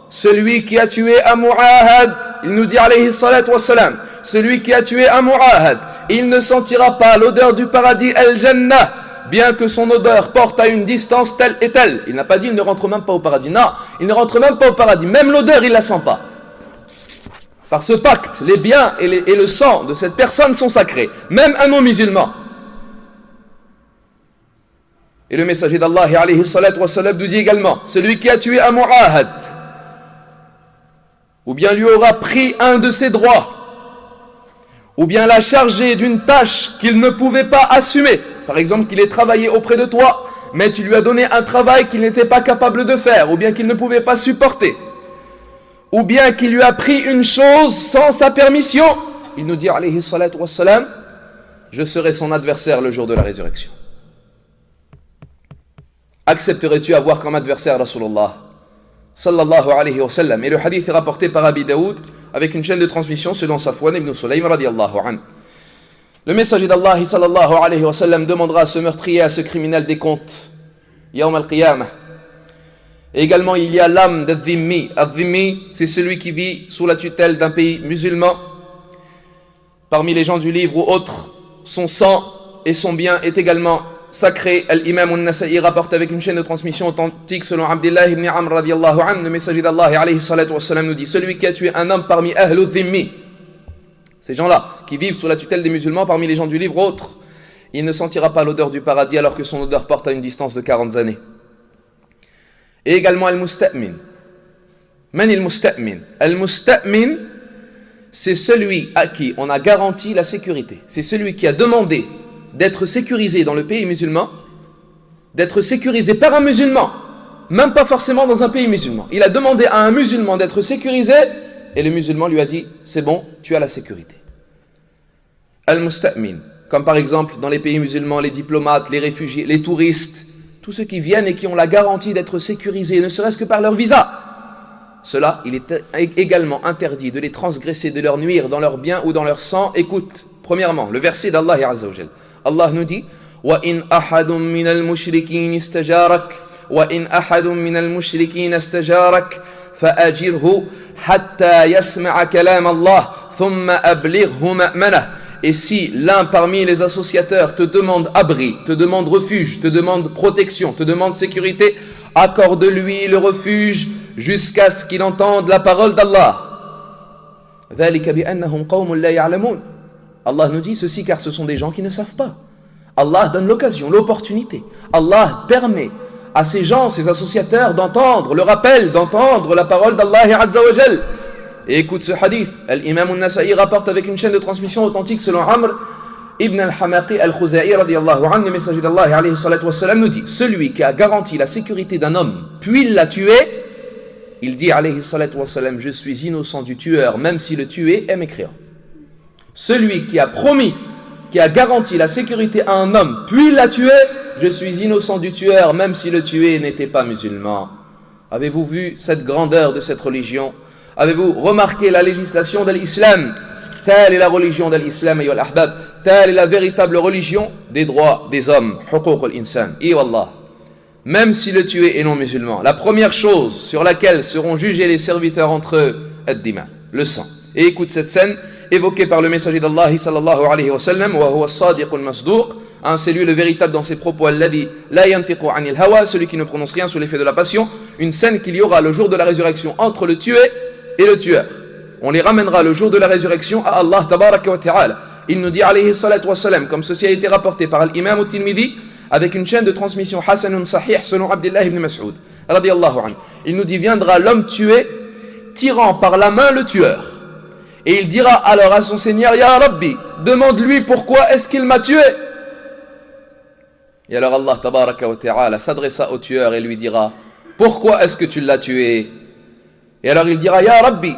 S1: Celui qui a tué un mu'ahad, il nous dit alayhi salatu wassalam, celui qui a tué un mu'ahad, il ne sentira pas l'odeur du paradis al-Jannah, bien que son odeur porte à une distance telle et telle. Il n'a pas dit il ne rentre même pas au paradis. Non, il ne rentre même pas au paradis. Même l'odeur, il ne la sent pas. Par ce pacte, les biens et le sang de cette personne sont sacrés. Même un non-musulman. Et le messager d'Allah alayhi salatu wassalam nous dit également, celui qui a tué un mu'ahad, ou bien lui aura pris un de ses droits, ou bien l'a chargé d'une tâche qu'il ne pouvait pas assumer. Par exemple, qu'il ait travaillé auprès de toi, mais tu lui as donné un travail qu'il n'était pas capable de faire, ou bien qu'il ne pouvait pas supporter, ou bien qu'il lui a pris une chose sans sa permission. Il nous dit, alayhi salatu wassalam, je serai son adversaire le jour de la résurrection. Accepterais-tu avoir comme adversaire Rasulullah sallallahu alayhi wa sallam? Et le hadith est rapporté par Abi Daoud avec une chaîne de transmission selon Safwan ibn Sulaym radiyallahu anhu. Le messager d'Allah sallallahu alayhi wa sallam demandera à ce meurtrier, à ce criminel des comptes Yawm al-Qiyamah. Et également il y a l'âme de Dhimmi. Al-Dhimmi, c'est celui qui vit sous la tutelle d'un pays musulman. Parmi les gens du livre ou autres, son sang et son bien est également sacré. Al-Imam al-Nasa'i rapporte avec une chaîne de transmission authentique selon Abdullah ibn Amr radiyallahu anhu. Le messager d'Allah alayhi salatu wassalam nous dit, celui qui a tué un homme parmi Ahlul Dhimmi, ces gens-là qui vivent sous la tutelle des musulmans parmi les gens du livre autres, il ne sentira pas l'odeur du paradis alors que son odeur porte à une distance de 40 années. Et également al-Musta'min. Man al-Musta'min. Al-Musta'min, c'est celui à qui on a garanti la sécurité. C'est celui qui a demandé d'être sécurisé dans le pays musulman, d'être sécurisé par un musulman, même pas forcément dans un pays musulman. Il a demandé à un musulman d'être sécurisé et le musulman lui a dit, c'est bon, tu as la sécurité. Al-Musta'min, comme par exemple dans les pays musulmans, les diplomates, les réfugiés, les touristes, tous ceux qui viennent et qui ont la garantie d'être sécurisés, ne serait-ce que par leur visa. Cela, il est également interdit de les transgresser, de leur nuire dans leurs biens ou dans leur sang. Écoute, premièrement, le verset d'Allah Azza wa Jal. Allah nous dit, وَإِنْ أَحَدٌ مِّنَ الْمُشْرِكِينَ اسْتَجَارَكَ وَإِنْ أَحَدٌ مِّنَ الْمُشْرِكِينَ اسْتَجَارَكَ فَأَجِرْهُ حَتَّى يَسْمَعَ كَلَامَ اللَّهِ ثُمَّ أَبْلِغْهُ مَأْمَنَهُ. Et si l'un parmi les associateurs te demande abri, te demande refuge, te demande protection, te demande sécurité, accorde-lui le refuge jusqu'à ce qu'il entende la parole d'Allah. ذَلِكَ بِأَنَّهُمْ قَوْمٌ لَا يَعْلَمُونَ. Allah nous dit ceci car ce sont des gens qui ne savent pas. Allah donne l'occasion, l'opportunité. Allah permet à ces gens, ces associateurs d'entendre le rappel, d'entendre la parole d'Allah Azza wa Jal. Et écoute ce hadith, l'imam al-Nasa'i rapporte avec une chaîne de transmission authentique selon Amr Ibn al-Hamaqi al-Khuzai radiyallahu anhu, le messager d'Allah alayhi salatu wassalam, nous dit: celui qui a garanti la sécurité d'un homme, puis il l'a tué, il dit alayhi salatu wassalam: je suis innocent du tueur, même si le tué est mécréant. Celui qui a promis, qui a garanti la sécurité à un homme, puis il l'a tué, je suis innocent du tueur, même si le tué n'était pas musulman. Avez-vous vu cette grandeur de cette religion? Avez-vous remarqué la législation de l'islam? Telle est la religion de l'islam, ayyuhal ahbab. Telle est la véritable religion des droits des hommes. Huquq al-insan. Et wallah, même si le tué est non musulman, la première chose sur laquelle seront jugés les serviteurs entre eux, ad-dima, le sang. Et écoute cette scène évoquée par le messager d'Allah sallallahu alayhi wa sallam, wa huwa as-sadiq al-masduq. C'est lui le véritable dans ses propos, alladhi la yantiqu anil hawa, celui qui ne prononce rien sous l'effet de la passion. Une scène qu'il y aura le jour de la résurrection entre le tué et le tueur. On les ramènera le jour de la résurrection à Allah tabaraka wa ta'ala. Il nous dit alayhi salatu wa salam, comme ceci a été rapporté par l'imam al-Tirmidhi avec une chaîne de transmission hasanun sahih selon Abdullah ibn Mas'ud radiyallahu anhu. Il nous dit: viendra l'homme tué tirant par la main le tueur, et il dira alors à son Seigneur: Ya Rabbi, demande-lui pourquoi est-ce qu'il m'a tué. Et alors Allah tabaraka wa ta'ala s'adressa au tueur et lui dira: pourquoi est-ce que tu l'as tué? Et alors il dira: Ya Rabbi,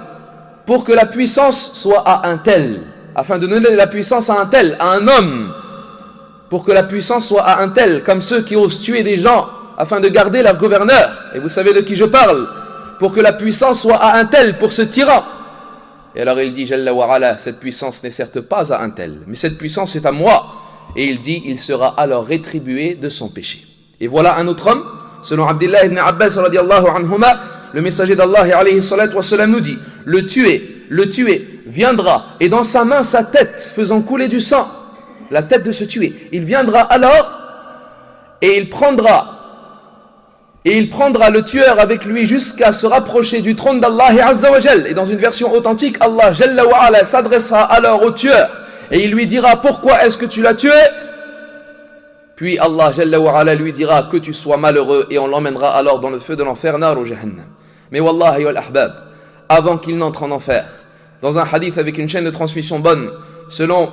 S1: pour que la puissance soit à un tel, afin de donner la puissance à un tel, à un homme, pour que la puissance soit à un tel, comme ceux qui osent tuer des gens afin de garder leur gouverneur. Et vous savez de qui je parle. Pour que la puissance soit à un tel, pour ce tyran. Et alors il dit, Jalla wa ala, cette puissance n'est certes pas à un tel, mais cette puissance est à moi. Et il dit, il sera alors rétribué de son péché. Et voilà un autre homme, selon Abdullah ibn Abbas radiyallahu anhuma, le messager d'Allah alayhi salatu wassalam nous dit: le tué viendra, et dans sa main sa tête faisant couler du sang, la tête de ce tué, il viendra alors, et il prendra le tueur avec lui jusqu'à se rapprocher du trône d'Allah Azza wa Jal. Et dans une version authentique, Allah Jalla wa ala s'adressera alors au tueur, et il lui dira: pourquoi est-ce que tu l'as tué? Puis Allah Jalla wa ala lui dira: que tu sois malheureux, et on l'emmènera alors dans le feu de l'enfer, nar ou jahannam. Mais wallahi wal ahbab, avant qu'il n'entre en enfer, dans un hadith avec une chaîne de transmission bonne, selon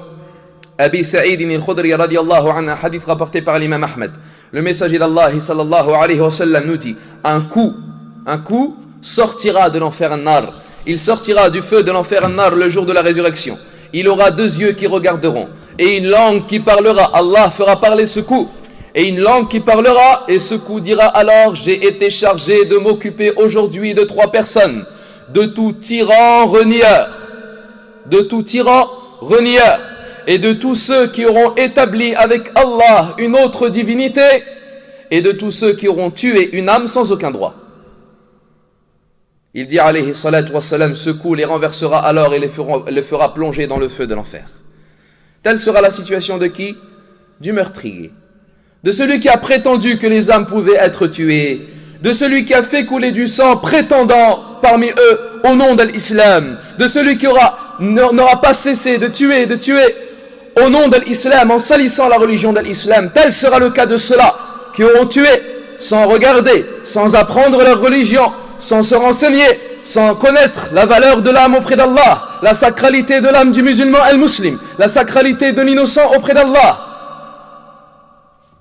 S1: Abi Sa'id al-Khudri radiyallahu anhu, un hadith rapporté par l'imam Ahmed, le messager d'Allah sallallahu alayhi wa sallam nous dit: un coup sortira de l'enfer an-nar, il sortira du feu de l'enfer an-nar le jour de la résurrection. Il aura deux yeux qui regarderont, et une langue qui parlera. Allah fera parler ce coup, et une langue qui parlera, et ce coup dira alors: j'ai été chargé de m'occuper aujourd'hui de trois personnes, de tout tyran renieur, et de tous ceux qui auront établi avec Allah une autre divinité, et de tous ceux qui auront tué une âme sans aucun droit. Il dit alayhi salatu wassalam, ce coup les renversera alors et les fera plonger dans le feu de l'enfer. Telle sera la situation de qui? Du meurtrier, de celui qui a prétendu que les âmes pouvaient être tuées, de celui qui a fait couler du sang prétendant parmi eux au nom de l'islam, de celui qui n'aura pas cessé de tuer au nom de l'islam en salissant la religion de l'islam. Tel sera le cas de ceux-là qui auront tué sans regarder, sans apprendre leur religion, sans se renseigner, sans connaître la valeur de l'âme auprès d'Allah, la sacralité de l'âme du musulman al-muslim, la sacralité de l'innocent auprès d'Allah.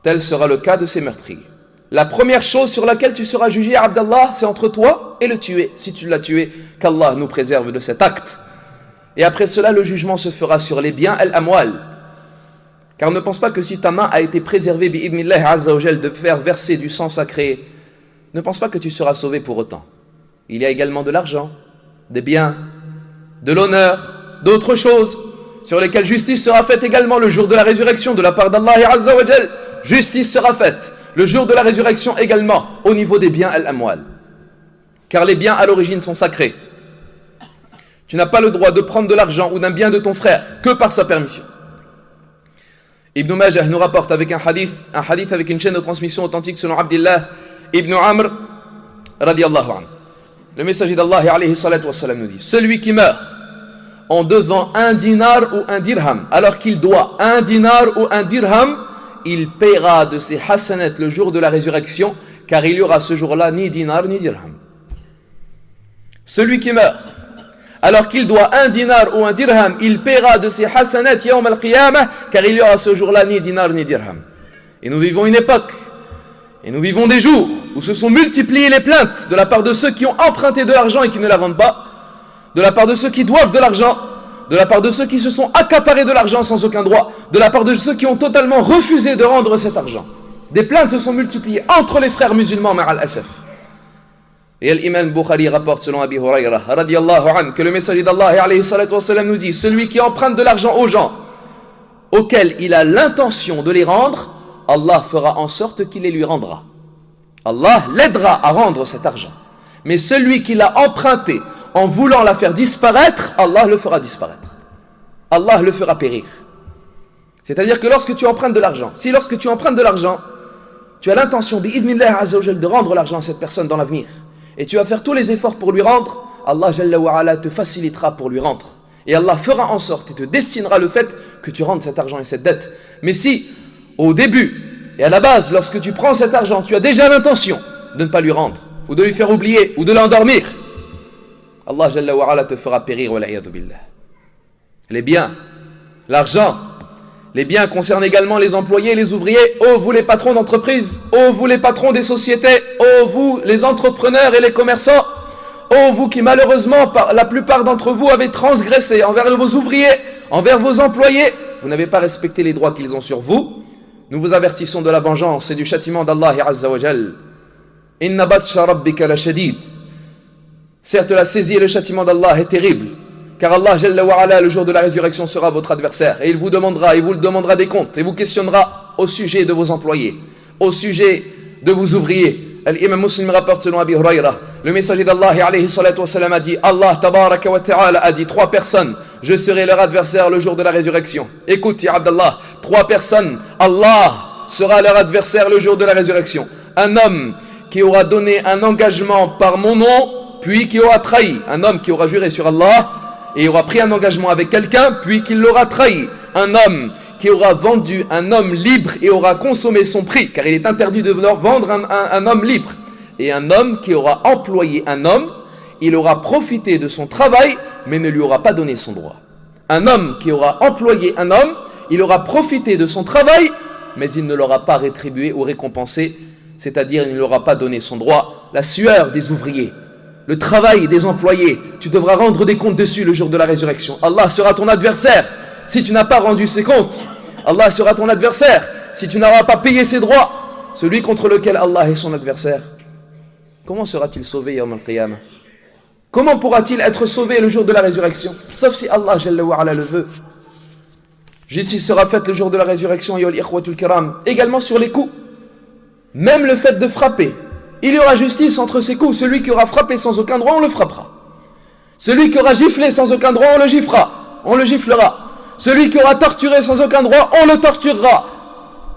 S1: Tel sera le cas de ces meurtriers. La première chose sur laquelle tu seras jugé, Abdallah, c'est entre toi et le tué. Si tu l'as tué, qu'Allah nous préserve de cet acte. Et après cela, le jugement se fera sur les biens al-amwal. Car ne pense pas que si ta main a été préservée, bi'idnillah azza wa jal, de faire verser du sang sacré, ne pense pas que tu seras sauvé pour autant. Il y a également de l'argent, des biens, de l'honneur, d'autres choses sur lesquelles justice sera faite également le jour de la résurrection de la part d'Allah azza wa jal. Justice sera faite le jour de la résurrection également au niveau des biens al-amwal. Car les biens à l'origine sont sacrés. Tu n'as pas le droit de prendre de l'argent ou d'un bien de ton frère que par sa permission. Ibn Majah nous rapporte avec un hadith avec une chaîne de transmission authentique selon Abdullah ibn Amr radiyallahu anhu. Le messager d'Allah alayhi salatu wassalam nous dit: celui qui meurt en devant un dinar ou un dirham, alors qu'il doit un dinar ou un dirham, il paiera de ses hasanat le jour de la résurrection, car il y aura ce jour-là ni dinar ni dirham. Celui qui meurt alors qu'il doit un dinar ou un dirham, il paiera de ses hasanat yawm al-qiyamah, car il y aura ce jour-là ni dinar ni dirham. Et nous vivons une époque, et nous vivons des jours où se sont multipliées les plaintes de la part de ceux qui ont emprunté de l'argent et qui ne la vendent pas, de la part de ceux qui doivent de l'argent, de la part de ceux qui se sont accaparés de l'argent sans aucun droit, de la part de ceux qui ont totalement refusé de rendre cet argent. Des plaintes se sont multipliées entre les frères musulmans, ma'al asaf. Et l'imam Bukhari rapporte selon Abi Huraira, radiyallahu anhu, que le messager d'Allah alayhi salatu wassalam nous dit: celui qui emprunte de l'argent aux gens auxquels il a l'intention de les rendre, Allah fera en sorte qu'il les lui rendra. Allah l'aidera à rendre cet argent. Mais celui qui l'a emprunté en voulant la faire disparaître, Allah le fera disparaître. Allah le fera périr. C'est-à-dire que lorsque tu empruntes de l'argent, si lorsque tu empruntes de l'argent, tu as l'intention bi'idhnillah azza wa jal de rendre l'argent à cette personne dans l'avenir, et tu vas faire tous les efforts pour lui rendre, Allah jalla wa ala te facilitera pour lui rendre. Et Allah fera en sorte et te destinera le fait que tu rendes cet argent et cette dette. Mais si, au début et à la base, lorsque tu prends cet argent, tu as déjà l'intention de ne pas lui rendre, ou de lui faire oublier, ou de l'endormir, Allah jalla wa ala te fera périr, wa la'iyadu billah. Les biens, l'argent, les biens concernent également les employés et les ouvriers. Oh vous les patrons d'entreprise, oh vous les patrons des sociétés, oh vous les entrepreneurs et les commerçants, oh vous qui malheureusement, la plupart d'entre vous avez transgressé envers vos ouvriers, envers vos employés, vous n'avez pas respecté les droits qu'ils ont sur vous. Nous vous avertissons de la vengeance et du châtiment d'Allah azza wa jal. Inna batsha rabbika la shadid. Certes, la saisie et le châtiment d'Allah est terrible, car Allah jalla wa ala, le jour de la résurrection, sera votre adversaire, et il vous demandera des comptes, et vous questionnera au sujet de vos employés, au sujet de vos ouvriers. L'imam Muslim rapporte selon Abi Huraira, le messager d'Allah alayhi salatu wassalam a dit: Allah tabaraka wa ta'ala a dit 3 personnes, je serai leur adversaire le jour de la résurrection. Écoute, ya Abdallah, 3 personnes, Allah sera leur adversaire le jour de la résurrection. Un homme qui aura donné un engagement par mon nom, puis qui aura trahi. Un homme qui aura juré sur Allah et aura pris un engagement avec quelqu'un, puis qui l'aura trahi. Un homme qui aura vendu un homme libre et aura consommé son prix, car il est interdit de vendre un homme libre. Et un homme qui aura employé un homme, il aura profité de son travail, mais ne lui aura pas donné son droit. Un homme qui aura employé un homme, il aura profité de son travail, mais il ne l'aura pas rétribué ou récompensé, c'est-à-dire il ne l'aura pas donné son droit. La sueur des ouvriers, le travail des employés, tu devras rendre des comptes dessus le jour de la résurrection. Allah sera ton adversaire si tu n'as pas rendu ses comptes. Allah sera ton adversaire si tu n'auras pas payé ses droits. Celui contre lequel Allah est son adversaire, comment sera-t-il sauvé yawm al-qiyamah? Comment pourra-t-il être sauvé le jour de la résurrection? Sauf si Allah jalla wa ala le veut. Justice sera faite le jour de la résurrection, ya al-ikhwatul kiram. Également sur les coups, même le fait de frapper, il y aura justice entre ces coups. Celui qui aura frappé sans aucun droit, on le frappera. Celui qui aura giflé sans aucun droit, on le giflera. Celui qui aura torturé sans aucun droit, on le torturera.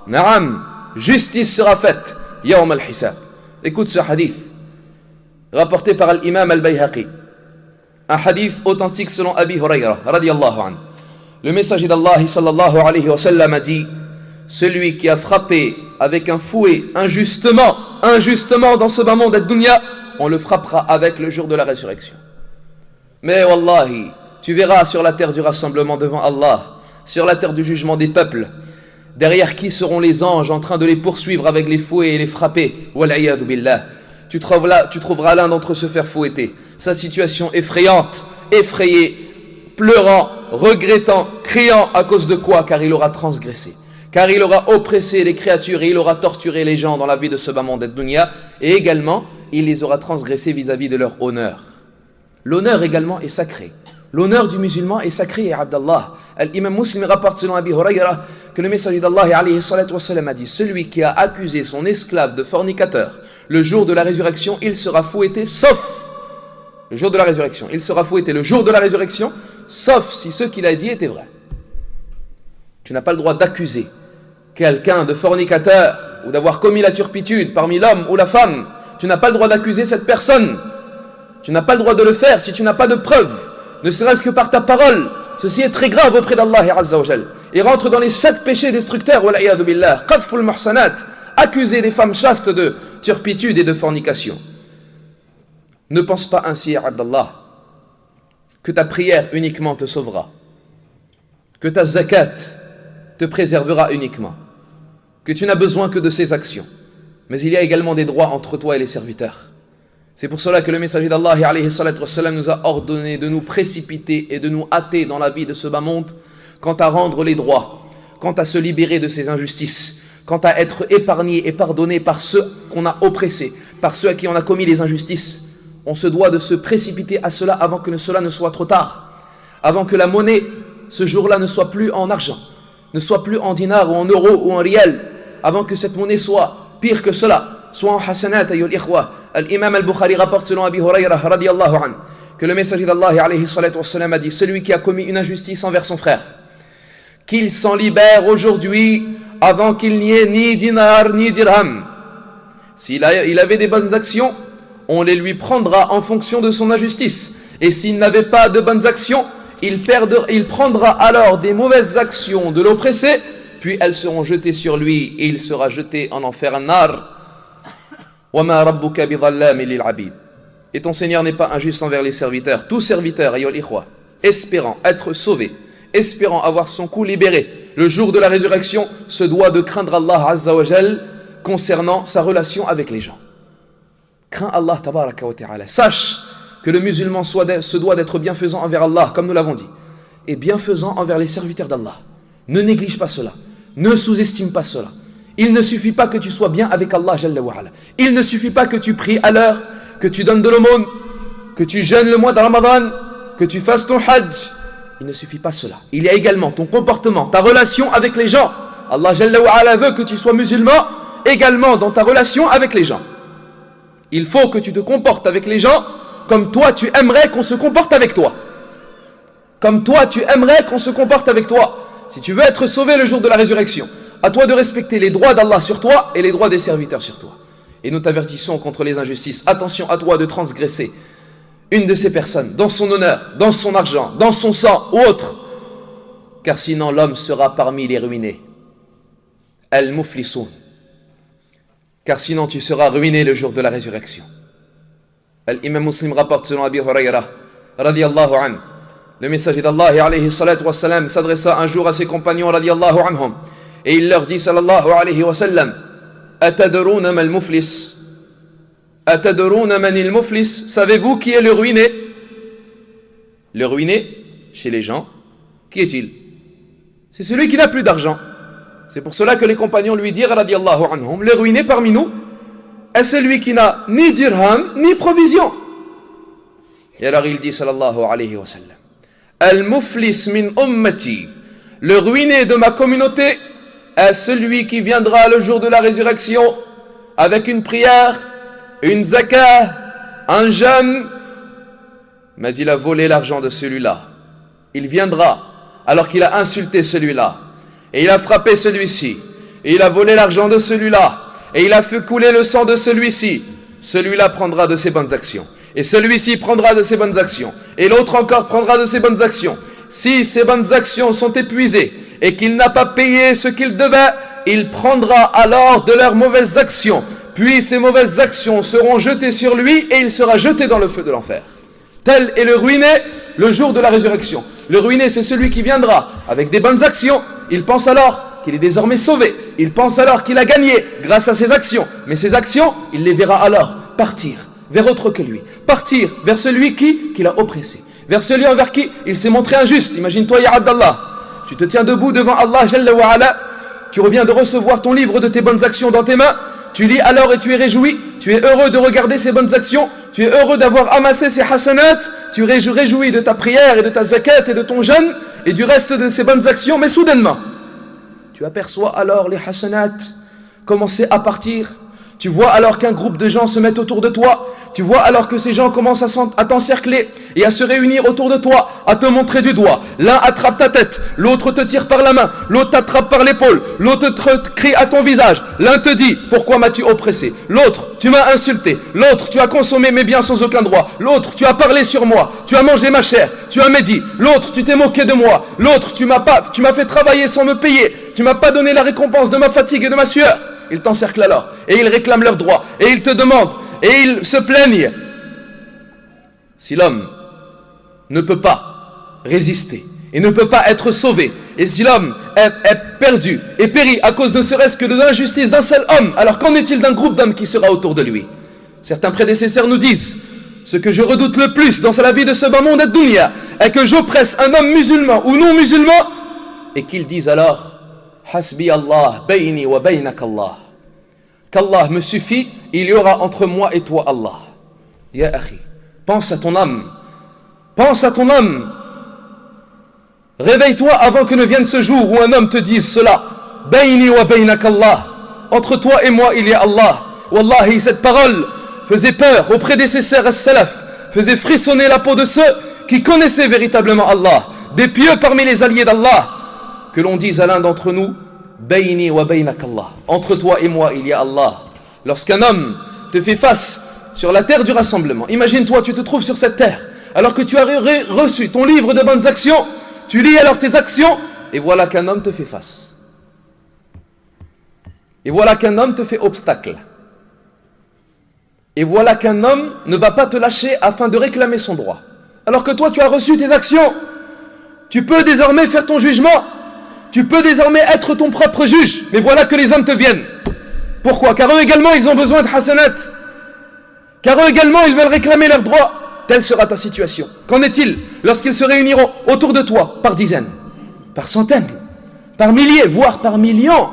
S1: Naam, justice sera faite yawm al-hisab. Écoute ce hadith rapporté par l'imam al-Bayhaqi, un hadith authentique selon Abi Huraira radiyallahu anhu. Le messager d'Allah sallallahu alayhi wa sallam a dit: celui qui a frappé avec un fouet injustement dans ce bas monde ad-dunya, on le frappera avec le jour de la résurrection. Mais wallahi, tu verras sur la terre du rassemblement devant Allah, sur la terre du jugement des peuples, derrière qui seront les anges en train de les poursuivre avec les fouets et les frapper. Wal'iyadu billah. Tu trouveras l'un d'entre eux se faire fouetter. Sa situation effrayante, effrayé, pleurant, regrettant, criant à cause de quoi? Car il aura transgressé. Car il aura oppressé les créatures et il aura torturé les gens dans la vie de ce bas monde ad-dunya. Et également, il les aura transgressés vis-à-vis de leur honneur. L'honneur également est sacré. L'honneur du musulman est sacré, ya Abdallah. L'imam Muslim rapporte selon Abi Huraira que le messager d'Allah alayhi salatu wassalam a dit: celui qui a accusé son esclave de fornicateur, le jour de la résurrection, il sera fouetté, sauf le jour de la résurrection. Il sera fouetté le jour de la résurrection, sauf si ce qu'il a dit était vrai. Tu n'as pas le droit d'accuser quelqu'un de fornicateur ou d'avoir commis la turpitude parmi l'homme ou la femme. Tu n'as pas le droit d'accuser cette personne. Tu n'as pas le droit de le faire si tu n'as pas de preuves, ne serait-ce que par ta parole. Ceci est très grave auprès d'Allah azza wa jal et rentre dans les 7 péchés destructeurs. Wal'iyadu billah. Qadful muhsanat, accuser les femmes chastes de turpitude et de fornication. Ne pense pas ainsi, Abdallah. que ta prière uniquement te sauvera, que ta zakat te préservera uniquement, que tu n'as besoin que de ces actions. Mais il y a également des droits entre toi et les serviteurs. C'est pour cela que le messager d'Allah alayhi salatu wassalam, nous a ordonné de nous précipiter et de nous hâter dans la vie de ce bas monde quant à rendre les droits, quant à se libérer de ces injustices, quant à être épargné et pardonné par ceux qu'on a oppressés, par ceux à qui on a commis les injustices. On se doit de se précipiter à cela avant que cela ne soit trop tard, avant que la monnaie, ce jour-là, ne soit plus en argent, ne soit plus en dinars ou en euros ou en riels, avant que cette monnaie soit pire que cela, soit en hasanat, ayyul ikhwa. L'imam al-Bukhari rapporte selon Abi Hurayrah radiyallahu anhu que le messager d'Allah alayhi salatu wassalam a dit: celui qui a commis une injustice envers son frère, qu'il s'en libère aujourd'hui avant qu'il n'y ait ni dinar ni dirham. S'il avait des bonnes actions, on les lui prendra en fonction de son injustice. Et s'il n'avait pas de bonnes actions, il prendra alors des mauvaises actions de l'oppressé, puis elles seront jetées sur lui et il sera jeté en enfer an-nar. وَمَا رَبُّكَ بِظَلَّامٍ لِلْعَبِيدِ. Et ton Seigneur n'est pas injuste envers les serviteurs. Tout serviteur, ayyul ikhwa, espérant être sauvé, espérant avoir son cou libéré le jour de la résurrection, se doit de craindre Allah Azza wa Jal concernant sa relation avec les gens. Crains Allah tabaraka wa ta'ala. Sache que le musulman se doit d'être bienfaisant envers Allah, comme nous l'avons dit, et bienfaisant envers les serviteurs d'Allah. Ne néglige pas cela, ne sous-estime pas cela. Il ne suffit pas que tu sois bien avec Allah Jalla wa Ala. Il ne suffit pas que tu pries à l'heure, que tu donnes de l'aumône, que tu jeûnes le mois de Ramadan, que tu fasses ton hajj. Il ne suffit pas cela. Il y a également ton comportement, ta relation avec les gens. Allah Jalla wa Ala veut que tu sois musulman également dans ta relation avec les gens. Il faut que tu te comportes avec les gens comme toi tu aimerais qu'on se comporte avec toi. Comme toi tu aimerais qu'on se comporte avec toi. Si tu veux être sauvé le jour de la résurrection, à toi de respecter les droits d'Allah sur toi et les droits des serviteurs sur toi. Et nous t'avertissons contre les injustices. Attention à toi de transgresser une de ces personnes, dans son honneur, dans son argent, dans son sang ou autre. Car sinon l'homme sera parmi les ruinés. Al-Muflisoun. Car sinon tu seras ruiné le jour de la résurrection. L'imam Muslim rapporte selon Abi Hurayrah radiyallahu anhu. Le messager d'Allah alayhi salatu wassalam s'adressa un jour à ses compagnons radiyallahu anhum. Et il leur dit sallallahu alayhi wa sallam: Atadruna mal muflis? Atadruna manil muflis? Savez-vous qui est le ruiné? Le ruiné chez les gens, qui est-il? C'est celui qui n'a plus d'argent. C'est pour cela que les compagnons lui dirent radiyallahu anhum: le ruiné parmi nous est celui qui n'a ni dirham ni provision. Et alors il dit sallallahu alayhi wa sallam: Al muflis min ummati, le ruiné de ma communauté est celui qui viendra le jour de la résurrection avec une prière, une zakah, un jeûne, mais il a volé l'argent de celui-là. Il viendra alors qu'il a insulté celui-là, et il a frappé celui-ci, et il a volé l'argent de celui-là, et il a fait couler le sang de celui-ci. Celui-là prendra de ses bonnes actions, et celui-ci prendra de ses bonnes actions, et l'autre encore prendra de ses bonnes actions. Si ces bonnes actions sont épuisées, et qu'il n'a pas payé ce qu'il devait, il prendra alors de leurs mauvaises actions. Puis ces mauvaises actions seront jetées sur lui et il sera jeté dans le feu de l'enfer. Tel est le ruiné le jour de la résurrection. Le ruiné, c'est celui qui viendra avec des bonnes actions. Il pense alors qu'il est désormais sauvé. Il pense alors qu'il a gagné grâce à ses actions. Mais ces actions, il les verra alors partir vers autre que lui. Partir vers celui qui l'a oppressé. Vers celui envers qui il s'est montré injuste. Imagine-toi, ya Abdallah. Tu te tiens debout devant Allah Jalla wa Ala, tu reviens de recevoir ton livre de tes bonnes actions dans tes mains, tu lis alors et tu es réjoui, tu es heureux de regarder ces bonnes actions, tu es heureux d'avoir amassé ces hasanat, tu es réjoui de ta prière et de ta zakat et de ton jeûne et du reste de ces bonnes actions, mais soudainement, tu aperçois alors les hasanat commencer à partir. Tu vois alors qu'un groupe de gens se met autour de toi. Tu vois alors que ces gens commencent à t'encercler et à se réunir autour de toi, à te montrer du doigt. L'un attrape ta tête, l'autre te tire par la main, l'autre t'attrape par l'épaule, l'autre te crie à ton visage. L'un te dit: pourquoi m'as-tu oppressé? L'autre: tu m'as insulté. L'autre: tu as consommé mes biens sans aucun droit. L'autre: tu as parlé sur moi, tu as mangé ma chair, tu as médit. L'autre: tu t'es moqué de moi. L'autre: tu m'as fait travailler sans me payer. Tu m'as pas donné la récompense de ma fatigue et de ma sueur. Ils t'encerclent alors, et ils réclament leurs droits, et ils te demandent, et ils se plaignent. Si l'homme ne peut pas résister et ne peut pas être sauvé, et si l'homme est perdu et périt à cause ne serait-ce que de l'injustice d'un seul homme, alors qu'en est-il d'un groupe d'hommes qui sera autour de lui? Certains prédécesseurs nous disent: ce que je redoute le plus dans la vie de ce bas monde et dunya est que j'oppresse un homme musulman ou non musulman, et qu'il dise alors: Hasbi Allah, bayni wa baynak Allah. Qu'Allah me suffit, il y aura entre moi et toi Allah. Ya akhi, pense à ton âme. Pense à ton âme. Réveille-toi avant que ne vienne ce jour où un homme te dise cela. Bayni wa baynak Allah. Entre toi et moi, il y a Allah. Wallahi, cette parole faisait peur aux prédécesseurs as-salaf, faisait frissonner la peau de ceux qui connaissaient véritablement Allah, des pieux parmi les alliés d'Allah. Que l'on dise à l'un d'entre nous: Bayni wa baynak Allah. Entre toi et moi, il y a Allah. Lorsqu'un homme te fait face sur la terre du rassemblement, imagine-toi, tu te trouves sur cette terre, alors que tu as reçu ton livre de bonnes actions, tu lis alors tes actions, et voilà qu'un homme te fait face. Et voilà qu'un homme te fait obstacle. Et voilà qu'un homme ne va pas te lâcher afin de réclamer son droit. Alors que toi, tu as reçu tes actions. Tu peux désormais faire ton jugement. Tu peux désormais être ton propre juge. Mais voilà que les hommes te viennent. Pourquoi? Car eux également, ils ont besoin de hasanat. Car eux également, ils veulent réclamer leurs droits. Telle sera ta situation. Qu'en est-il lorsqu'ils se réuniront autour de toi par dizaines, par centaines, par milliers, voire par millions,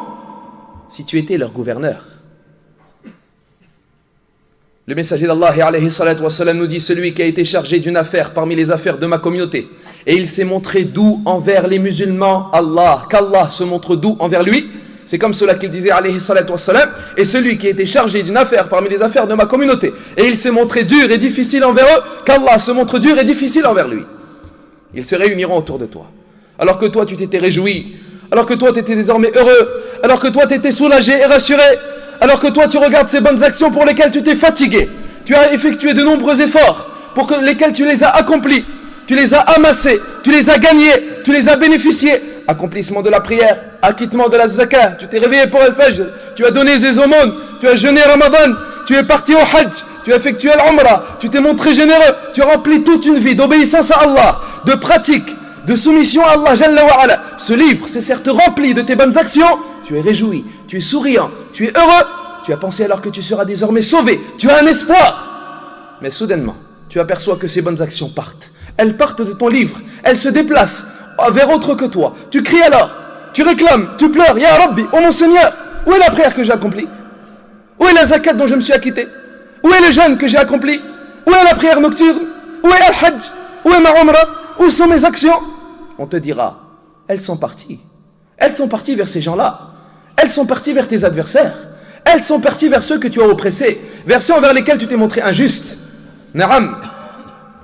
S1: si tu étais leur gouverneur? Le messager d'Allah alayhi salatu wassalam nous dit: celui qui a été chargé d'une affaire parmi les affaires de ma communauté, et il s'est montré doux envers les musulmans, qu'Allah se montre doux envers lui. C'est comme cela qu'il disait alayhi salatu wassalam: et celui qui a été chargé d'une affaire parmi les affaires de ma communauté, et il s'est montré dur et difficile envers eux, qu'Allah se montre dur et difficile envers lui. Ils se réuniront autour de toi. Alors que toi tu t'étais réjoui, alors que toi tu étais désormais heureux, alors que toi tu étais soulagé et rassuré, alors que toi tu regardes ces bonnes actions pour lesquelles tu t'es fatigué, tu as effectué de nombreux efforts pour lesquels tu les as accomplis, tu les as amassés, tu les as gagnés, tu les as bénéficiés. Accomplissement de la prière, acquittement de la zakat, tu t'es réveillé pour le fajr, tu as donné des aumônes, tu as jeûné Ramadan, tu es parti au hajj, tu as effectué l'umrah, tu t'es montré généreux, tu as rempli toute une vie d'obéissance à Allah, de pratique, de soumission à Allah Jalla wa Ala. Ce livre s'est certes rempli de tes bonnes actions, tu es réjoui, tu es souriant, tu es heureux, tu as pensé alors que tu seras désormais sauvé, tu as un espoir. Mais soudainement, tu aperçois que ces bonnes actions partent. Elles partent de ton livre, elles se déplacent vers autre que toi. Tu cries alors, tu réclames, tu pleures: Ya Rabbi, oh mon Seigneur, où est la prière que j'ai accomplie? Où est la zakat dont je me suis acquitté? Où est le jeûne que j'ai accompli? Où est la prière nocturne? Où est al-hajj? Où est ma umrah? Où sont mes actions? On te dira: elles sont parties. Elles sont parties vers ces gens-là. Elles sont parties vers tes adversaires. Elles sont parties vers ceux que tu as oppressés, vers ceux envers lesquels tu t'es montré injuste. Naam,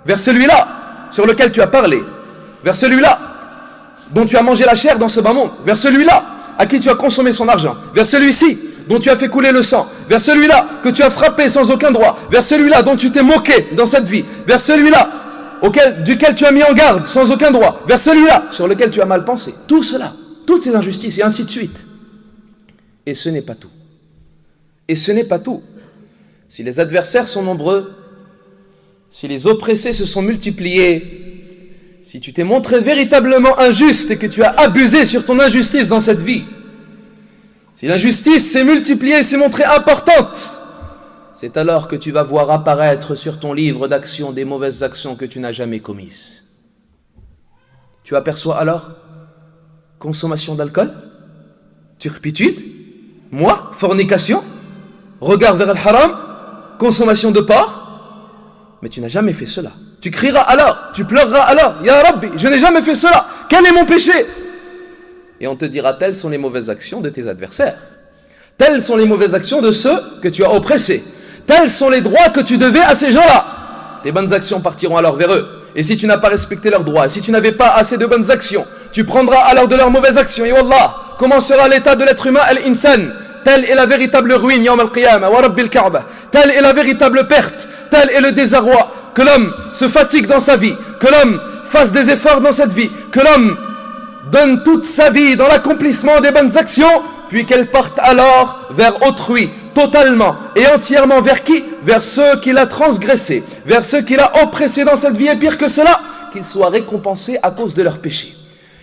S1: vers celui-là sur lequel tu as parlé, vers celui-là dont tu as mangé la chair dans ce bas monde, vers celui-là à qui tu as consommé son argent, vers celui-ci dont tu as fait couler le sang, vers celui-là que tu as frappé sans aucun droit, vers celui-là dont tu t'es moqué dans cette vie, vers celui-là duquel tu as mis en garde sans aucun droit, vers celui-là sur lequel tu as mal pensé. Tout cela, toutes ces injustices et ainsi de suite. Et ce n'est pas tout. Et ce n'est pas tout. Si les adversaires sont nombreux, si les oppressés se sont multipliés, si tu t'es montré véritablement injuste et que tu as abusé sur ton injustice dans cette vie, si l'injustice s'est multipliée et s'est montrée importante, c'est alors que tu vas voir apparaître sur ton livre d'actions des mauvaises actions que tu n'as jamais commises. Tu aperçois alors consommation d'alcool, turpitude, moi, fornication, regard vers le haram, consommation de porc. Mais tu n'as jamais fait cela. Tu crieras alors, tu pleureras alors: Ya Rabbi, je n'ai jamais fait cela, quel est mon péché? Et on te dira: telles sont les mauvaises actions de tes adversaires. Telles sont les mauvaises actions de ceux que tu as oppressés. Tels sont les droits que tu devais à ces gens-là. Tes bonnes actions partiront alors vers eux. Et si tu n'as pas respecté leurs droits, si tu n'avais pas assez de bonnes actions, tu prendras alors de leurs mauvaises actions. Et Wallah, comment sera l'état de l'être humain, al-insan? Telle est la véritable ruine, yawm al-qiyamah, wa rabbil ka'bah. Telle est la véritable perte, tel est le désarroi. Que l'homme se fatigue dans sa vie, que l'homme fasse des efforts dans cette vie, que l'homme donne toute sa vie dans l'accomplissement des bonnes actions, puis qu'elle parte alors vers autrui, totalement et entièrement vers qui? Vers ceux qu'il a transgressés, vers ceux qu'il a oppressés dans cette vie, et pire que cela, qu'ils soient récompensés à cause de leurs péchés.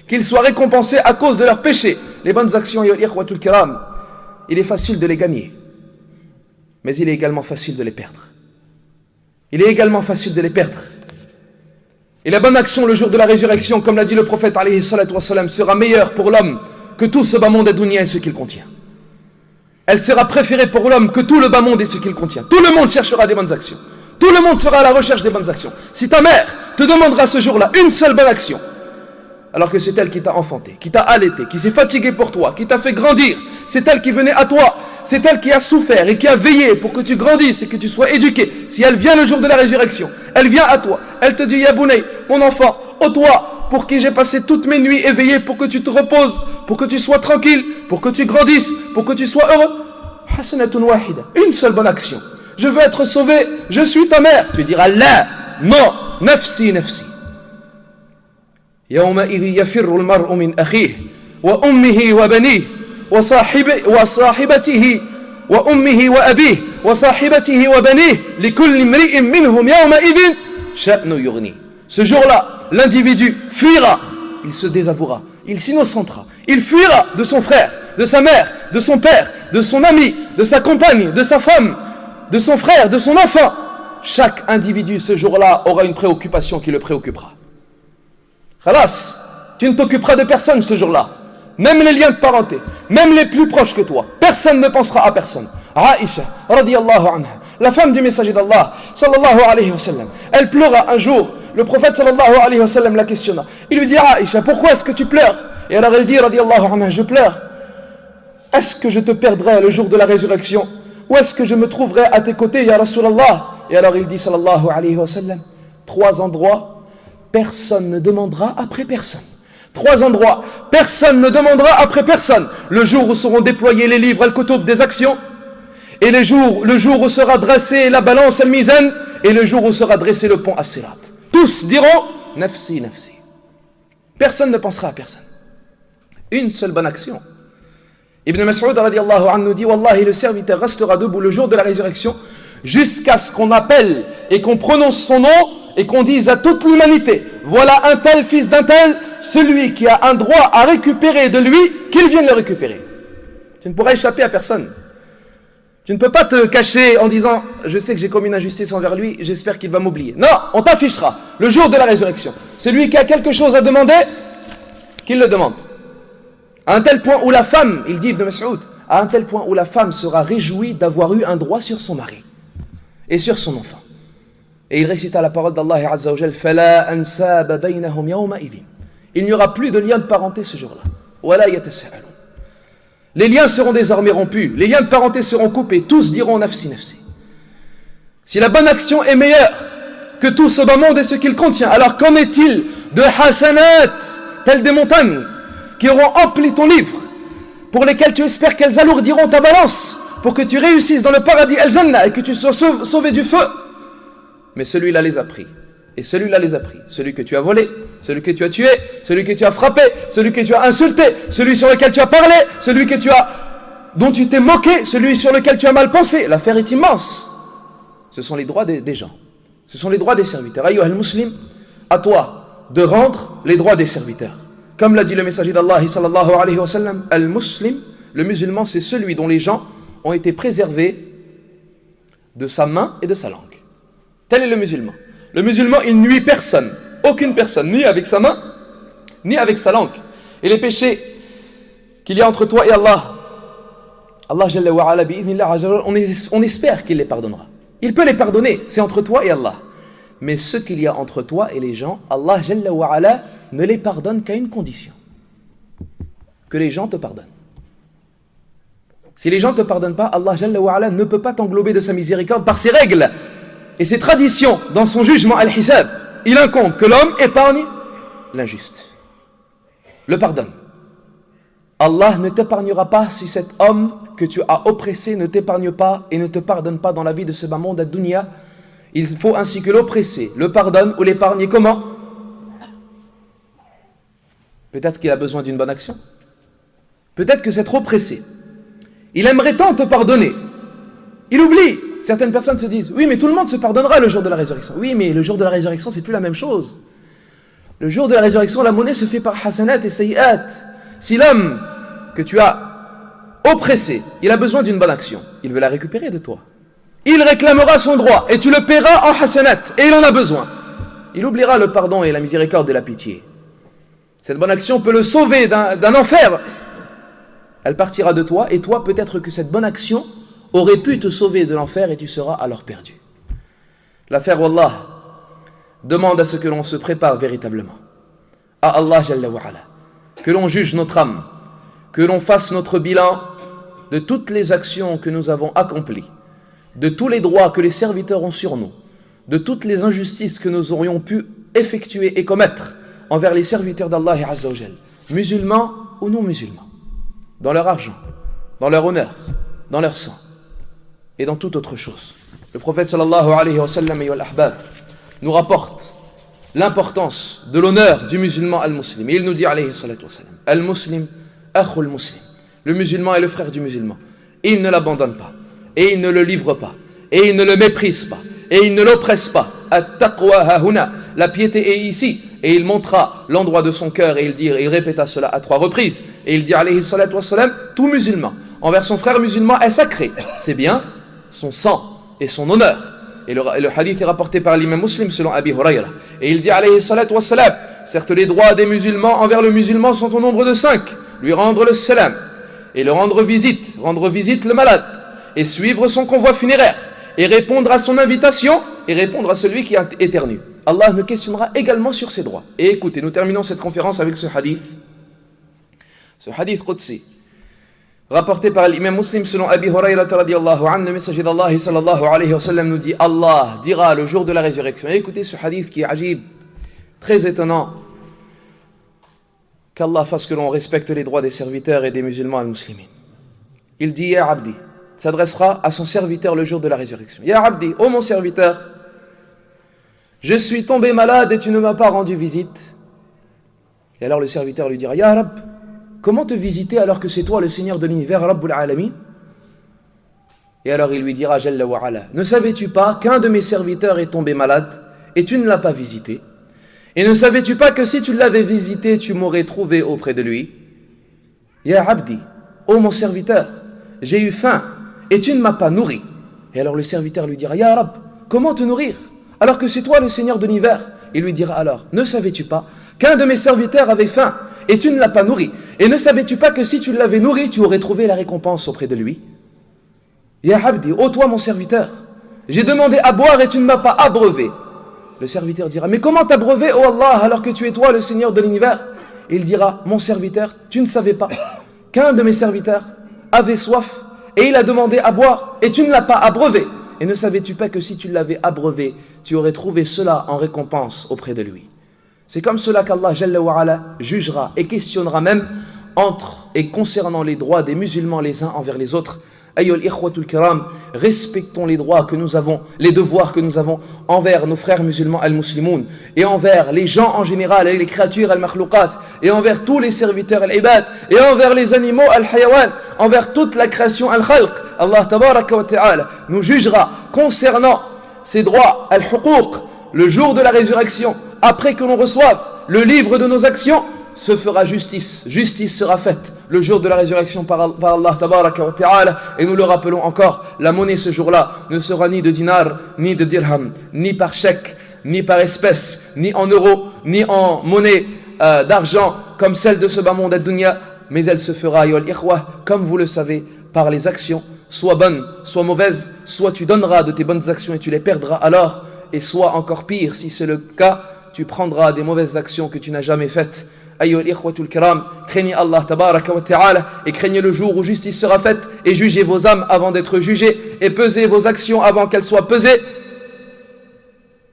S1: Qu'ils soient récompensés à cause de leurs péchés. Les bonnes actions, ikhwatul kiram, il est facile de les gagner. Mais il est également facile de les perdre. Il est également facile de les perdre. Et la bonne action le jour de la résurrection, comme l'a dit le prophète alayhi salatu wassalam, sera meilleure pour l'homme que tout ce bas monde et dunya et ce qu'il contient. Elle sera préférée pour l'homme que tout le bas monde et ce qu'il contient. Tout le monde cherchera des bonnes actions. Tout le monde sera à la recherche des bonnes actions. Si ta mère te demandera ce jour-là une seule bonne action, alors que c'est elle qui t'a enfanté, qui t'a allaité, qui s'est fatiguée pour toi, qui t'a fait grandir, c'est elle qui venait à toi, c'est elle qui a souffert et qui a veillé pour que tu grandisses et que tu sois éduqué. Si elle vient le jour de la résurrection, elle vient à toi, elle te dit Ya Bounay, mon enfant, ô toi, pour qui j'ai passé toutes mes nuits éveillé pour que tu te reposes, pour que tu sois tranquille, pour que tu grandisses, pour que tu sois heureux. Hasanatun wahida, une seule bonne action. Je veux être sauvé, je suis ta mère. Tu diras la, non, nafsi, nafsi. يومئذ يفر المرء من أخيه وأمه وبنيه وصاحبته وأمه وأبيه وصاحبته وبنيه لكل امرئ منهم يومئذ شأن يغنيه. Ce jour-là, l'individu fuira, il se désavouera, il s'innocentera, il fuira de son frère, de sa mère, de son père, de son ami, de sa compagne, de sa femme, de son frère, de son enfant. Chaque individu ce jour-là aura une préoccupation qui le préoccupera. Khalas, tu ne t'occuperas de personne ce jour-là. Même les liens de parenté, même les plus proches que toi. Personne ne pensera à personne. Aïcha, radiyallahu anha, la femme du messager d'Allah, sallallahu alayhi wa sallam, elle pleura un jour. Le prophète sallallahu alayhi wa sallam la questionna. Il lui dit Aïcha, pourquoi est-ce que tu pleures? Et alors elle dit radiyallahu anha, je pleure. Est-ce que je te perdrai le jour de la résurrection? Ou est-ce que je me trouverai à tes côtés, ya Rasulallah? Et alors il dit sallallahu alayhi wa sallam, 3 endroits, personne ne demandera après personne. 3 endroits, personne ne demandera après personne. Le jour où seront déployés les livres al-kutub des actions, et le jour où sera dressée la balance al-mizan, et le jour où sera dressé le pont as-sirat. Tous diront nafsi, nafsi. Personne ne pensera à personne. Une seule bonne action. Ibn Mas'ud radiyallahu anhu nous dit Wallahi, le serviteur restera debout le jour de la résurrection jusqu'à ce qu'on appelle et qu'on prononce son nom et qu'on dise à toute l'humanité, voilà un tel fils d'un tel, celui qui a un droit à récupérer de lui, qu'il vienne le récupérer. Tu ne pourras échapper à personne. Tu ne peux pas te cacher en disant, je sais que j'ai commis une injustice envers lui, j'espère qu'il va m'oublier. Non, on t'affichera le jour de la résurrection. Celui qui a quelque chose à demander, qu'il le demande. À un tel point où la femme, il dit Ibn Mas'ud, à un tel point où la femme sera réjouie d'avoir eu un droit sur son mari et sur son enfant. Et il récita la parole d'Allah Azza wa Jal, Fala ansaba baynahum yawma idhin. Il n'y aura plus de lien de parenté ce jour-là. Wala yatasa'alun. Les liens seront désormais rompus, les liens de parenté seront coupés, tous diront nafsi nafsi. Si la bonne action est meilleure que tout ce bas monde et ce qu'il contient, alors qu'en est-il de hasanat, telles des montagnes, qui auront empli ton livre, pour lesquelles tu espères qu'elles alourdiront ta balance, pour que tu réussisses dans le paradis al-Jannah et que tu sois sauvé du feu. Mais celui-là les a pris. Et celui-là les a pris. Celui que tu as volé, celui que tu as tué, celui que tu as frappé, celui que tu as insulté, celui sur lequel tu as parlé, celui que dont tu t'es moqué, celui sur lequel tu as mal pensé. L'affaire est immense. Ce sont les droits des gens. Ce sont les droits des serviteurs. Ayyuha al-muslim, à toi de rendre les droits des serviteurs. Comme l'a dit le messager d'Allah sallallahu alayhi wa sallam, al-muslim, le musulman, c'est celui dont les gens ont été préservés de sa main et de sa langue. Tel est le musulman. Le musulman, il nuit personne, aucune personne, ni avec sa main, ni avec sa langue. Et les péchés qu'il y a entre toi et Allah, Allah Jalla wa Ala bi'idhnillah, on espère qu'il les pardonnera. Il peut les pardonner, c'est entre toi et Allah. Mais ce qu'il y a entre toi et les gens, Allah Jalla wa Ala ne les pardonne qu'à une condition. Que les gens te pardonnent. Si les gens ne te pardonnent pas, Allah Jalla wa Ala ne peut pas t'englober de sa miséricorde par ses règles et ses traditions dans son jugement al-hisab. Il incombe que l'homme épargne l'injuste, le pardonne. Allah ne t'épargnera pas si cet homme que tu as oppressé ne t'épargne pas et ne te pardonne pas dans la vie de ce bas monde à dunya. Il faut ainsi que l'oppressé le pardonne ou l'épargne. Et comment? Peut-être qu'il a besoin d'une bonne action. Peut-être que cet oppressé, il aimerait tant te pardonner. Il oublie. Certaines personnes se disent, oui mais tout le monde se pardonnera le jour de la résurrection. Oui mais le jour de la résurrection c'est plus la même chose. Le jour de la résurrection, la monnaie se fait par hasanat et sayyat. Si l'homme que tu as oppressé, il a besoin d'une bonne action, il veut la récupérer de toi. Il réclamera son droit et tu le paieras en hasanat et il en a besoin. Il oubliera le pardon et la miséricorde et la pitié. Cette bonne action peut le sauver d'un enfer. Elle partira de toi et toi peut-être que cette bonne action aurait pu te sauver de l'enfer et tu seras alors perdu. L'affaire Wallah demande à ce que l'on se prépare véritablement à Allah Jalla wa Ala, que l'on juge notre âme, que l'on fasse notre bilan de toutes les actions que nous avons accomplies, de tous les droits que les serviteurs ont sur nous, de toutes les injustices que nous aurions pu effectuer et commettre envers les serviteurs d'Allah Azza wa Jal, musulmans ou non musulmans, dans leur argent, dans leur honneur, dans leur sang et dans toute autre chose. Le prophète sallallahu alayhi wa sallam et al-ahbab nous rapporte l'importance de l'honneur du musulman al-muslim. Et il nous dit alayhi salatu wa sallam, al-muslim akhul muslim. Le musulman est le frère du musulman. Il ne l'abandonne pas, et il ne le livre pas, et il ne le méprise pas, et il ne l'oppresse pas. At-taqwa hahuna, la piété est ici. Et il montra l'endroit de son cœur et il répéta cela à 3 reprises. Et il dit alayhi salatu wa sallam, tout musulman envers son frère musulman est sacré. C'est bien son sang et son honneur. Et le hadith est rapporté par l'imam Muslim selon Abi Hurayra. Et il dit alayhi salatu wa salam, certes les droits des musulmans envers le musulman sont au nombre de 5. Lui rendre le salam, et le rendre visite le malade, et suivre son convoi funéraire, et répondre à son invitation, et répondre à celui qui éternue. Allah nous questionnera également sur ses droits. Et écoutez, nous terminons cette conférence avec ce hadith Qudsi, rapporté par l'imam Muslim selon Abi Hurayra radiyallahu anhu. Le messager d'Allah sallallahu alayhi wa sallam nous dit, Allah dira le jour de la résurrection. Et écoutez ce hadith qui est ajib, très étonnant, qu'Allah fasse que l'on respecte les droits des serviteurs et des musulmans al-muslimin. Il dit, Ya Abdi, s'adressera à son serviteur le jour de la résurrection. Ya Abdi, ô mon serviteur, je suis tombé malade et tu ne m'as pas rendu visite. Et alors le serviteur lui dira, Ya Rab, comment te visiter alors que c'est toi le Seigneur de l'univers, Rabbul Alamin? Et alors il lui dira, Jalla wa Ala, ne savais-tu pas qu'un de mes serviteurs est tombé malade et tu ne l'as pas visité? Et ne savais-tu pas que si tu l'avais visité, tu m'aurais trouvé auprès de lui? Ya Abdi, ô mon serviteur, j'ai eu faim et tu ne m'as pas nourri. Et alors le serviteur lui dira, Ya Rab, comment te nourrir alors que c'est toi le Seigneur de l'univers? Il lui dira alors, ne savais-tu pas qu'un de mes serviteurs avait faim et tu ne l'as pas nourri? Et ne savais-tu pas que si tu l'avais nourri, tu aurais trouvé la récompense auprès de lui? Ya Abdi, ô toi mon serviteur, j'ai demandé à boire et tu ne m'as pas abreuvé. Le serviteur dira, mais comment t'abreuver, ô Allah, alors que tu es toi le Seigneur de l'univers? Il dira, mon serviteur, tu ne savais pas qu'un de mes serviteurs avait soif et il a demandé à boire et tu ne l'as pas abreuvé. Et ne savais-tu pas que si tu l'avais abreuvé, tu aurais trouvé cela en récompense auprès de lui? C'est comme cela qu'Allah Jalla wa Ala jugera et questionnera même entre et concernant les droits des musulmans les uns envers les autres. Ayyul ikhwatul kiram, respectons les droits que nous avons, les devoirs que nous avons envers nos frères musulmans al-muslimoun et envers les gens en général et les créatures al-makhlouqat et envers tous les serviteurs al-ibad et envers les animaux al-hayawan, envers toute la création al-khalq. Allah tabaraka wa ta'ala nous jugera concernant ces droits al-huquq le jour de la résurrection. Après que l'on reçoive le livre de nos actions, se fera justice sera faite le jour de la résurrection par Allah tabaraka wa ta'ala. Et nous le rappelons encore, la monnaie ce jour-là ne sera ni de dinar, ni de dirham, ni par chèque, ni par espèce, ni en euros, ni en monnaie d'argent comme celle de ce bas monde ad-dunya, mais elle se fera, ayyuhal ikhwa, comme vous le savez, par les actions, soit bonnes, soit mauvaises. Soit tu donneras de tes bonnes actions et tu les perdras alors, et soit encore pire, si c'est le cas, tu prendras des mauvaises actions que tu n'as jamais faites. Ayyuhal ikhwatul kiram, craignez Allah tabaraka wa ta'ala et craignez le jour où justice sera faite, et jugez vos âmes avant d'être jugées et pesez vos actions avant qu'elles soient pesées,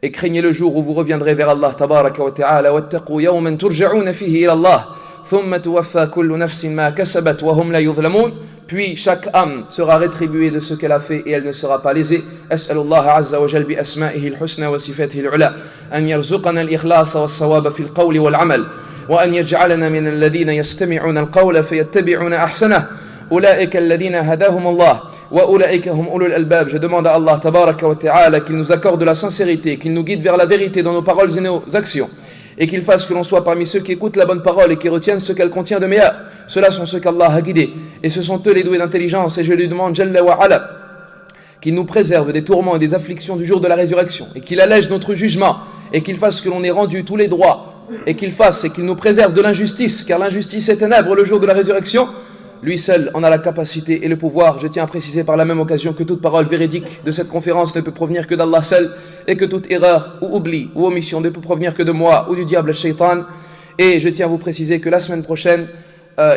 S1: et craignez le jour où vous reviendrez vers Allah tabaraka wa ta'ala. Wattaqu yawman turja'una fihi ila Allah thumma tuwaffa kullu nafsin ma kasabat wa hum la yuzlamun. Puis chaque âme sera rétribuée de ce qu'elle a fait et elle ne sera pas lésée. As'alullah azza wa jal bi asma'ihi al-husna wa sifatihi al-ula an yarzuqana al-ikhlasa was-sawaba fi al-qawli wal-amal wa an yaj'alana min alladhina yastami'una al-qawla fayattabi'una ahsanah ulaika alladhina hadahum Allah wa ulaika hum ulul albab. Je demande à Allah tabaraka wa ta'ala qu'il nous accorde de la sincérité, qu'il nous guide vers la vérité dans nos paroles et nos actions, et qu'il fasse que l'on soit parmi ceux qui écoutent la bonne parole et qui retiennent ce qu'elle contient de meilleur. Ceux-là sont ceux qu'Allah a guidés, et ce sont eux les doués d'intelligence, et je lui demande, Jalla wa Ala, qu'il nous préserve des tourments et des afflictions du jour de la résurrection, et qu'il allège notre jugement, et qu'il fasse que l'on ait rendu tous les droits, et qu'il nous préserve de l'injustice, car l'injustice est ténèbre le jour de la résurrection. Lui seul en a la capacité et le pouvoir. Je tiens à préciser par la même occasion que toute parole véridique de cette conférence ne peut provenir que d'Allah seul, et que toute erreur ou oubli ou omission ne peut provenir que de moi ou du diable shaitan. Et je tiens à vous préciser que la semaine prochaine,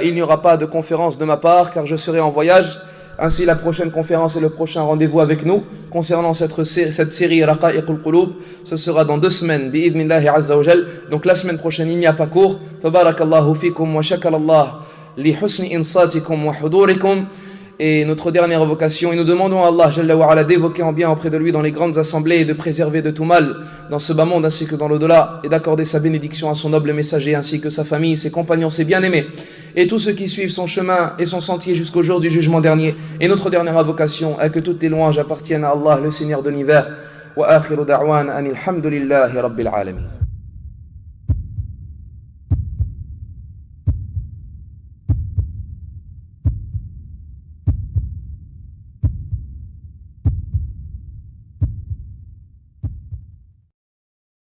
S1: il n'y aura pas de conférence de ma part, car je serai en voyage. Ainsi, la prochaine conférence et le prochain rendez-vous avec nous concernant cette série Raqa'iqul Qulub, ce sera dans 2 semaines, bi'idnillahi azza wa jal. Donc la semaine prochaine, il n'y a pas cours. Fabarakallahu fikum wa shakarallah li husni insatikum wa hudurikum. Et notre dernière vocation, et nous demandons à Allah Jalla wa Ala d'évoquer en bien auprès de lui dans les grandes assemblées et de préserver de tout mal dans ce bas monde ainsi que dans l'au-delà, et d'accorder sa bénédiction à son noble messager ainsi que sa famille, ses compagnons, ses bien-aimés et tous ceux qui suivent son chemin et son sentier jusqu'au jour du jugement dernier. Et notre dernière vocation est que toutes les louanges appartiennent à Allah, le Seigneur de l'univers. Wa akhiru da'wan anil hamdulillahi rabbil alamin.